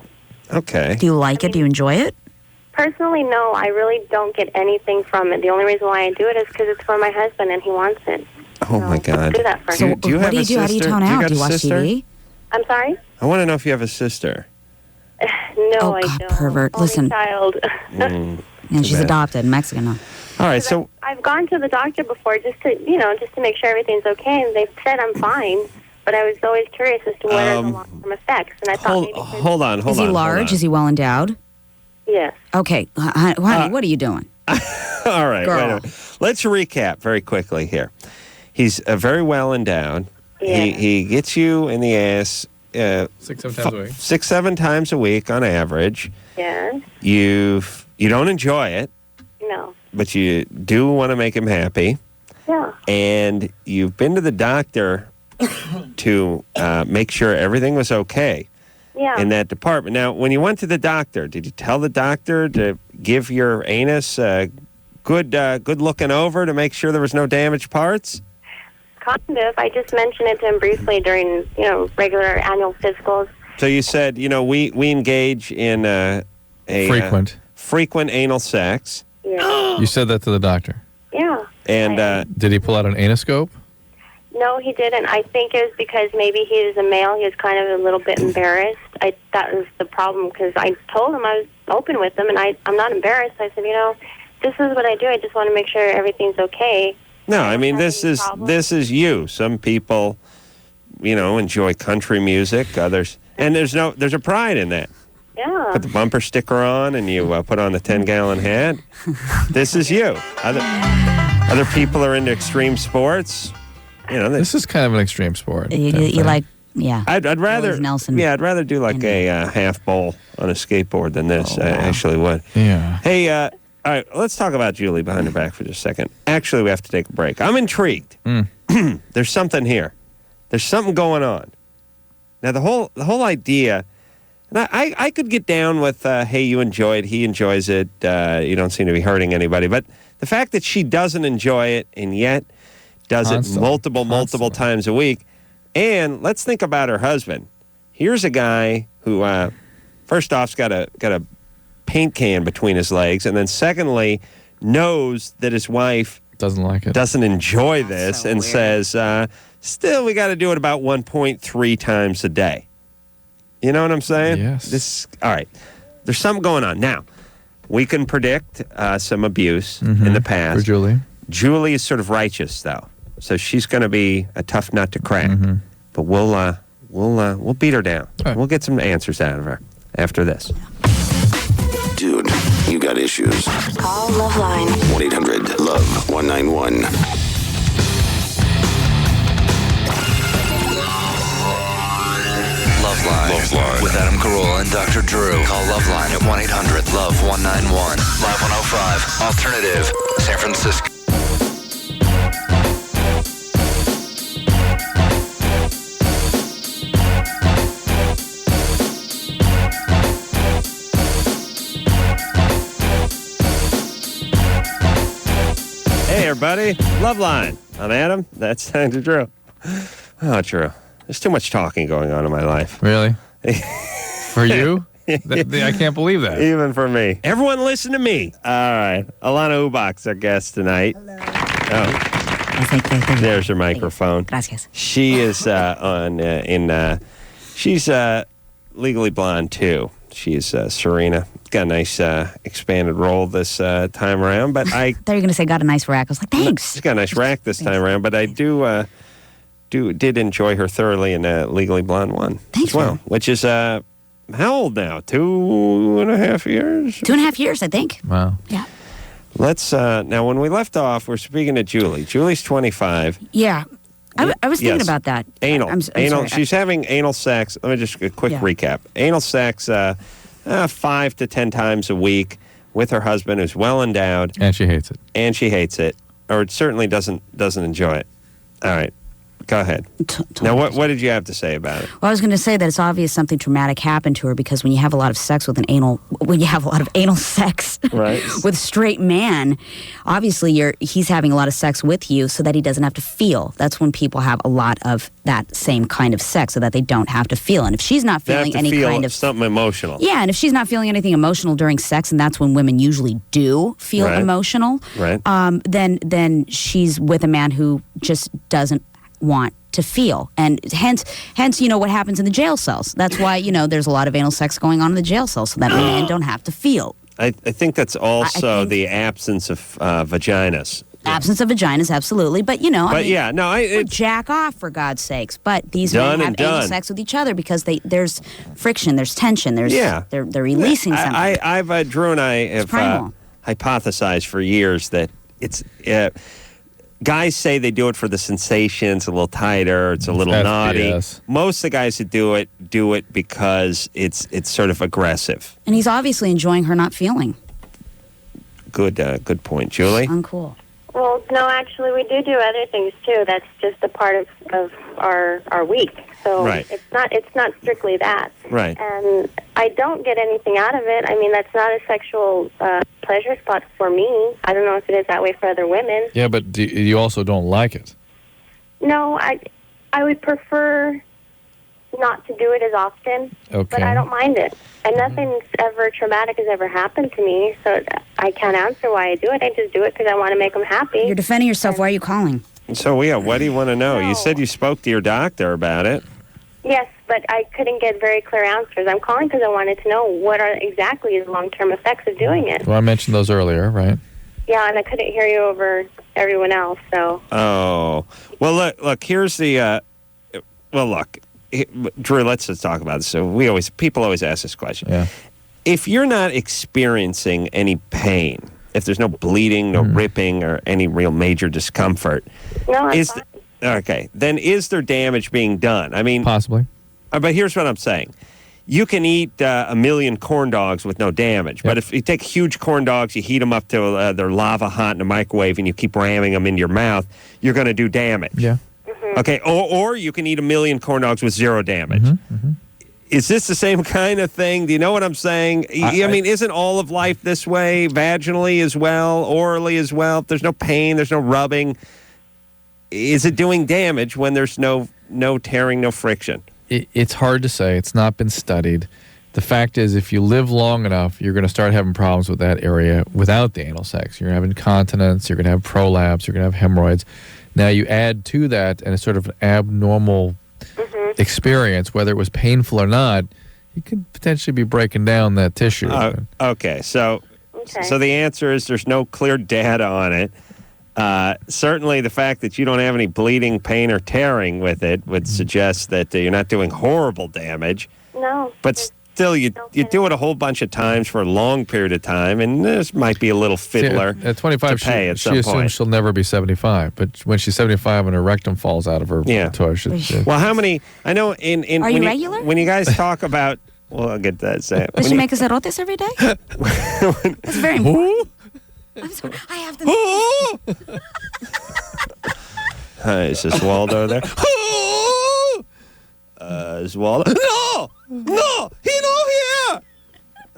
Okay. Do you like it? Do you enjoy it? Personally, no. I really don't get anything from it. The only reason why I do it is because it's for my husband and he wants it. Oh, my God. Do that for So him. do you what have do you a do? How do you sister? tone out? got Do you a watch sister? TV? I'm sorry? I want to know if you have a sister. No, I don't. Pervert. Only Listen. child. And she's bad. adopted, Mexican. No. All right, so I've gone to the doctor before just to make sure everything's okay, and they've said I'm fine. But I was always curious as to what are the long-term effects, and I thought maybe hold on. Is he large? Is he well endowed? Yes. Okay, honey, what are you doing? all right, Girl. wait a minute. Let's recap very quickly here. He's very well endowed. Yeah. He gets you in the ass 6, 7 times a week. 6, 7 times a week on average. Yes. You don't enjoy it, No. but you do want to make him happy. Yeah. And you've been to the doctor to make sure everything was okay Yeah. in that department. Now, when you went to the doctor, did you tell the doctor to give your anus a good looking over to make sure there was no damaged parts? Kind of. I just mentioned it to him briefly during, regular annual physicals. So you said, we engage in a frequent anal sex. Yeah. You said that to the doctor. Yeah. And did he pull out an anoscope? No, he didn't. I think it was because maybe he was a male. He was kind of a little bit embarrassed. That was the problem because I told him I was open with him, and I'm not embarrassed. I said, this is what I do. I just want to make sure everything's okay. No, I mean this is you. Some people, enjoy country music. Others, and there's a pride in that. Yeah. Put the bumper sticker on, and you put on the 10-gallon hat. This is you. Other people are into extreme sports. This is kind of an extreme sport. You like, yeah. I'd rather Nelson. Yeah, I'd rather do like a half bowl on a skateboard than this. I actually would. Yeah. Hey, all right, let's talk about Julie behind her back for just a second. Actually, we have to take a break. I'm intrigued. There's something here. There's something going on. Now, the whole idea, and I could get down with, hey, you enjoy it, he enjoys it, you don't seem to be hurting anybody. But the fact that she doesn't enjoy it and yet does it multiple times a week, and let's think about her husband. Here's a guy who, first off's got a paint can between his legs, and then secondly, knows that his wife doesn't like it, doesn't enjoy this, and says, still, we got to do it about 1.3 times a day. You know what I'm saying? Yes. All right. There's something going on. Now, we can predict some abuse in the past. For Julie. Julie is sort of righteous, though, so she's going to be a tough nut to crack. But we'll beat her down. Right. We'll get some answers out of her after this. Dude, you got issues. Call LoveLine. 1-800-LOVE-191. LoveLine. With Adam Carolla and Dr. Drew. Call LoveLine at 1-800-LOVE-191. Live 105. Alternative. San Francisco. Hey, everybody. LoveLine. I'm Adam. That's Dr. Drew. Oh, Drew. There's too much talking going on in my life. Really? For you? I can't believe that. Even for me. Everyone listen to me. All right. Allana Ubach's our guest tonight. Oh. There's her microphone. Gracias. She is she's Legally Blonde, too. She's Serena. Got a nice expanded role this time around, but I thought you were going to say got a nice rack. I was like, thanks. She's got a nice rack this time around, but I did enjoy her thoroughly in Legally Blonde 1 as well, which is how old now? 2.5 years? 2.5 years, I think. Wow. Yeah. Let's now when we left off, we're speaking to Julie. Julie's 25. Yeah. I was thinking about that. Anal. I'm anal. sorry. She's having anal sex. Let me just a quick recap. Anal sex 5 to 10 times a week with her husband, who's well endowed, and she hates it. Or it certainly doesn't enjoy it. All right. Go ahead. Now, what did you have to say about it? Well, I was going to say that it's obvious something traumatic happened to her because when you have a lot of sex with when you have a lot of anal sex right. with a straight man, obviously he's having a lot of sex with you so that he doesn't have to feel. That's when people have a lot of that same kind of sex so that they don't have to feel. And if she's not feeling any kind of something emotional, yeah, and if she's not feeling anything emotional during sex, and that's when women usually do feel emotional, right? Then she's with a man who just doesn't want to feel, and hence what happens in the jail cells. That's why there's a lot of anal sex going on in the jail cells so that men don't have to feel. I think that's also the absence of vaginas. Absence of vaginas, absolutely, but it's jack off for God's sakes. But these men have anal sex with each other because there's friction, there's tension, they're releasing something. Drew and I have hypothesized for years that it's. Guys say they do it for the sensation. It's a little tighter. It's a little naughty. Most of the guys that do it because it's sort of aggressive. And he's obviously enjoying her not feeling. Good point, Julie. Uncool. Well, no, actually, we do other things too. That's just a part of our week. So it's not strictly that. Right. And I don't get anything out of it. I mean, that's not a sexual pleasure spot for me. I don't know if it is that way for other women. Yeah, but you also don't like it. No, I would prefer not to do it as often. Okay. But I don't mind it. And nothing ever traumatic has ever happened to me, so I can't answer why I do it. I just do it because I want to make them happy. You're defending yourself. Why are you calling? So, what do you want to know? You said you spoke to your doctor about it. Yes, but I couldn't get very clear answers. I'm calling because I wanted to know what are exactly the long-term effects of doing it. Well, I mentioned those earlier, right? Yeah, and I couldn't hear you over everyone else, so... Oh. Well, look, here's the... Drew, let's just talk about this. So people always ask this question. Yeah. If you're not experiencing any pain, if there's no bleeding, no ripping, or any real major discomfort... No, I'm fine. Okay, then is there damage being done? I mean... Possibly. But here's what I'm saying. You can eat a million corn dogs with no damage. But if you take huge corn dogs, you heat them up till they're lava hot in a microwave, and you keep ramming them into your mouth, you're going to do damage. Yeah. Mm-hmm. Okay, or you can eat a million corn dogs with zero damage. Mm-hmm. Is this the same kind of thing? Do you know what I'm saying? I mean, isn't all of life this way, vaginally as well, orally as well? If there's no pain, there's no rubbing. Is it doing damage when there's no tearing, no friction? It's hard to say. It's not been studied. The fact is, if you live long enough, you're going to start having problems with that area without the anal sex. You're going to have incontinence, you're going to have prolapse, you're going to have hemorrhoids. Now you add to that, and it's sort of an abnormal experience, whether it was painful or not, you could potentially be breaking down that tissue. Okay, so the answer is there's no clear data on it. Certainly the fact that you don't have any bleeding, pain, or tearing with it would suggest that you're not doing horrible damage. No. But still, you do it a whole bunch of times for a long period of time, and this might be a little fiddler. At 25, to pay at some she assumes point. she'll never be 75. But when she's 75 and her rectum falls out of her tush. Well, how many? I know in Are you regular? When you guys talk about, well, I'll get that. Does she make us erotes every day? That's very important. I'm sorry. I have to. Hi, is this Waldo there? Is Waldo? No, he don't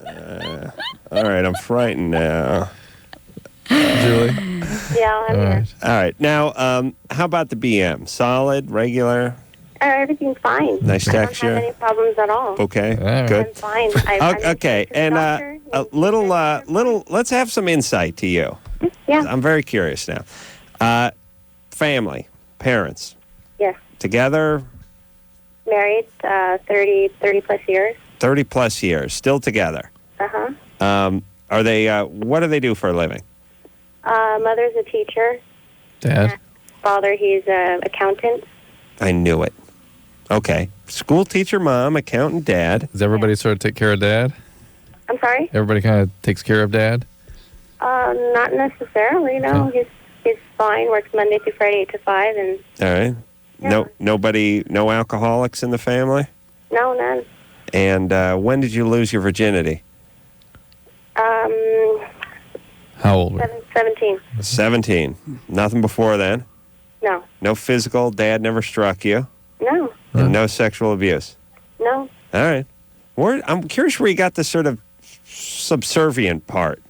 here. All right, I'm frightened now. Julie? Yeah, I'm here. All right, now, how about the BM? Solid, regular? Everything's fine. Nice texture. I don't have any problems at all. Okay, right. good. I'm fine. Okay, and a little. Let's have some insight to you. Yeah. I'm very curious now. Family, parents. Yes. Together. Married 30 plus years. 30 plus years, still together. Uh-huh. Are they? What do they do for a living? Mother's a teacher. Dad. Father, he's an accountant. I knew it. Okay. School teacher, mom, accountant, dad. Does everybody sort of take care of dad? I'm sorry? Everybody kind of takes care of dad? Not necessarily, no. Okay. He's fine, works Monday through Friday, 8 to 5. And All right. Yeah. No alcoholics in the family? No, none. And when did you lose your virginity? How old were you? 17. 17. Nothing before then? No. No physical. Dad never struck you. No. And no sexual abuse. No. All right. I'm curious where you got this sort of subservient part.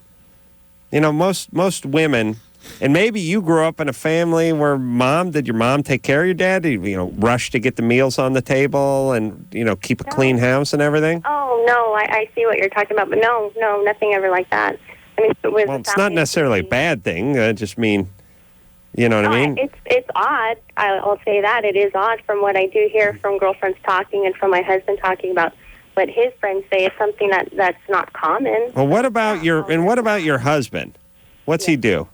You know, most women, and maybe you grew up in a family where did your mom take care of your dad? Did you rush to get the meals on the table and, keep a clean house and everything? Oh, no, I see what you're talking about, but no, nothing ever like that. I mean, It's not necessarily a bad thing. I just mean, you know what I mean? It's odd. I'll say that. It is odd from what I do hear from girlfriends talking and from my husband talking about what his friends say. It's something that's not common. Well, what about your husband? What's he do?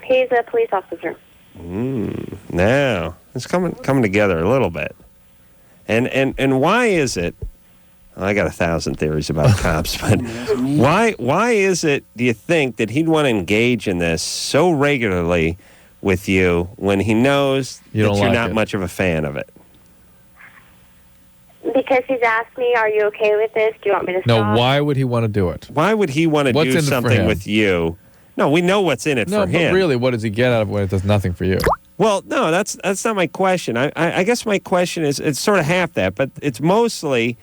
He's a police officer. Now it's coming together a little bit. And why is it? I got 1,000 theories about cops, but why is it? Do you think that he'd want to engage in this so regularly with you when he knows that you're not much of a fan of it? Because he's asked me, "Are you okay with this? Do you want me to stop?" No, why would he want to do it? Why would he want to do something with you? No, we know what's in it for him. No, but really, what does he get out of it when it does nothing for you? Well, no, that's not my question. I guess my question is, it's sort of half that, but it's mostly,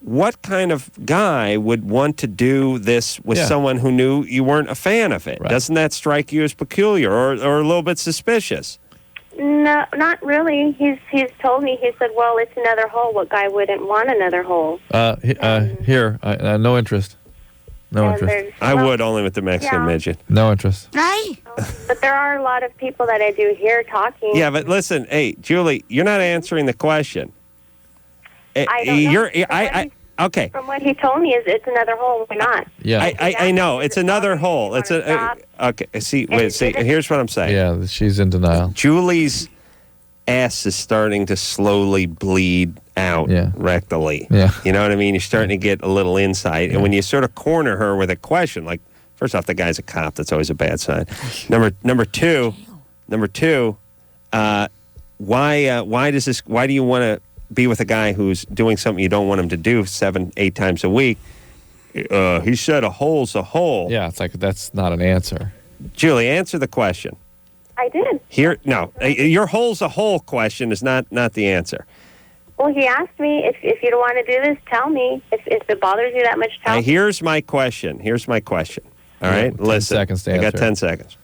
what kind of guy would want to do this with someone who knew you weren't a fan of it? Right. Doesn't that strike you as peculiar or a little bit suspicious? No, not really. He's told me, he said, well, it's another hole. What guy wouldn't want another hole? No interest. No interest. I would, only with the Mexican midget. No interest. Right. But there are a lot of people that I do hear talking. Yeah, but listen, hey, Julie, you're not answering the question. I don't know. Okay. From what he told me, it's another hole. Why not? Yeah. I know. It's another hole. It's okay. See, here's what I'm saying. Yeah, she's in denial. Julie's ass is starting to slowly bleed out rectally. Yeah. You know what I mean? You're starting to get a little insight. And when you sort of corner her with a question, like, first off, the guy's a cop. That's always a bad sign. Number two, why do you want to be with a guy who's doing something you don't want him to do 7-8 times a week? He said a hole's a hole. Yeah, it's like, that's not an answer. Julie, answer the question. I did. Your hole's a hole question is not the answer. Well, he asked me, if you don't want to do this, tell me. If it bothers you that much, tell me. Here's my question. All right? Listen. 10 seconds to answer. I got 10 seconds.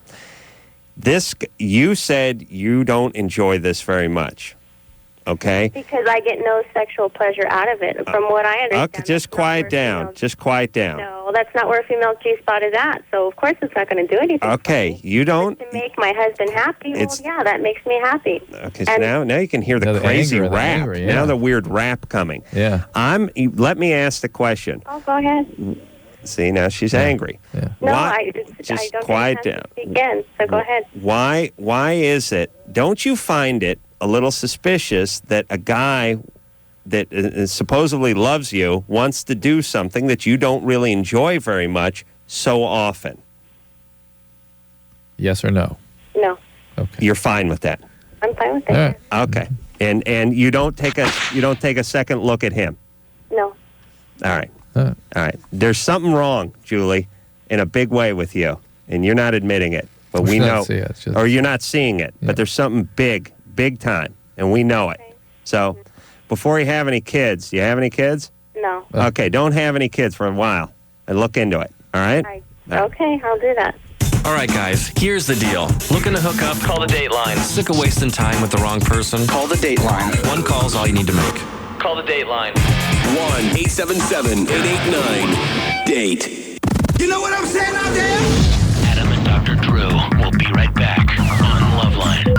You said you don't enjoy this very much. Okay? Because I get no sexual pleasure out of it, from what I understand. Okay, just quiet down. No, that's not where a female G-spot is at, so of course it's not going to do anything. Okay, you don't... To make my husband happy, that makes me happy. Okay, so now you can hear the crazy rap. Now the weird rap coming. Yeah. Let me ask the question. Oh, go ahead. See, now she's angry. Yeah. No, I don't quiet down. Again, so go ahead. Why is it? Don't you find it a little suspicious that a guy that supposedly loves you wants to do something that you don't really enjoy very much so often? Yes or no? No. Okay. You're fine with that? I'm fine with that. Okay. And you don't take a second look at him? No. All right. There's something wrong, Julie, in a big way with you, and you're not admitting it. But we know, or you're not seeing it. Yeah. But there's something big time, and we know it. So, before you have any kids, do you have any kids? No. Okay, don't have any kids for a while, and look into it. All right? Okay, I'll do that. All right, guys, here's the deal. Looking to hook up? Call the Dateline. Sick of wasting time with the wrong person? Call the Dateline. One call's all you need to make. Call the Dateline. 1-877-889-DATE. You know what I'm saying out there? Adam and Dr. Drew will be right back on LoveLine.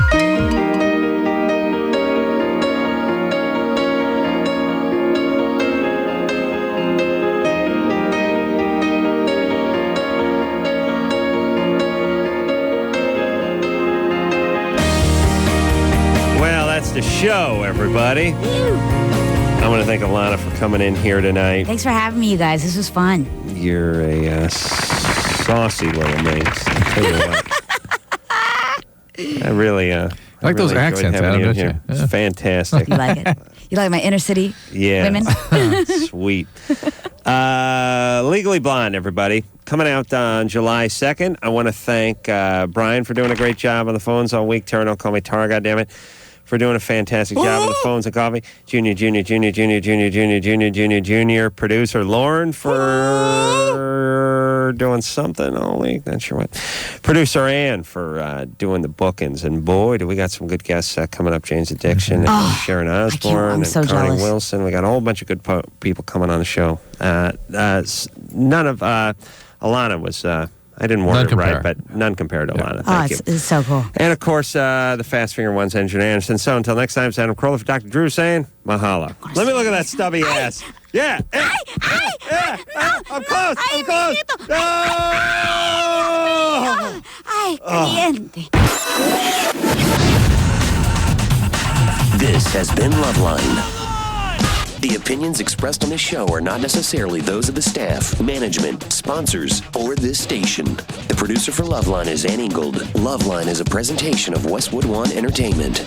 Well, that's the show, everybody. I want to thank Allana for coming in here tonight. Thanks for having me, you guys. This was fun. You're a saucy little minx. I'll tell you what. I really I like those accents, Adam, don't you? It's fantastic. You like it? You like my inner city women? Sweet. Legally Blonde, everybody. coming out on July 2nd. I want to thank Brian for doing a great job on the phones all week. Tara, don't call me Tara, goddammit, for doing a fantastic job on the phones and coffee. Junior. Producer Lauren for doing something all week. Not sure what. Producer Ann for doing the bookings. And boy, do we got some good guests coming up. James Addiction and Sharon Osbourne and so Connie jealous. Wilson. We got a whole bunch of good people coming on the show. None of Allana was... I didn't word it right, but none compared to Allana. Thank you. It's so cool. And, of course, the Fast Finger One's Engineer Anderson. So until next time, it's Adam Carolla for Dr. Drew saying, mahalo. Let me look at that stubby ass. Yeah. I'm close. This has been LoveLine. The opinions expressed on this show are not necessarily those of the staff, management, sponsors, or this station. The producer for LoveLine is Ann Ingold. LoveLine is a presentation of Westwood One Entertainment.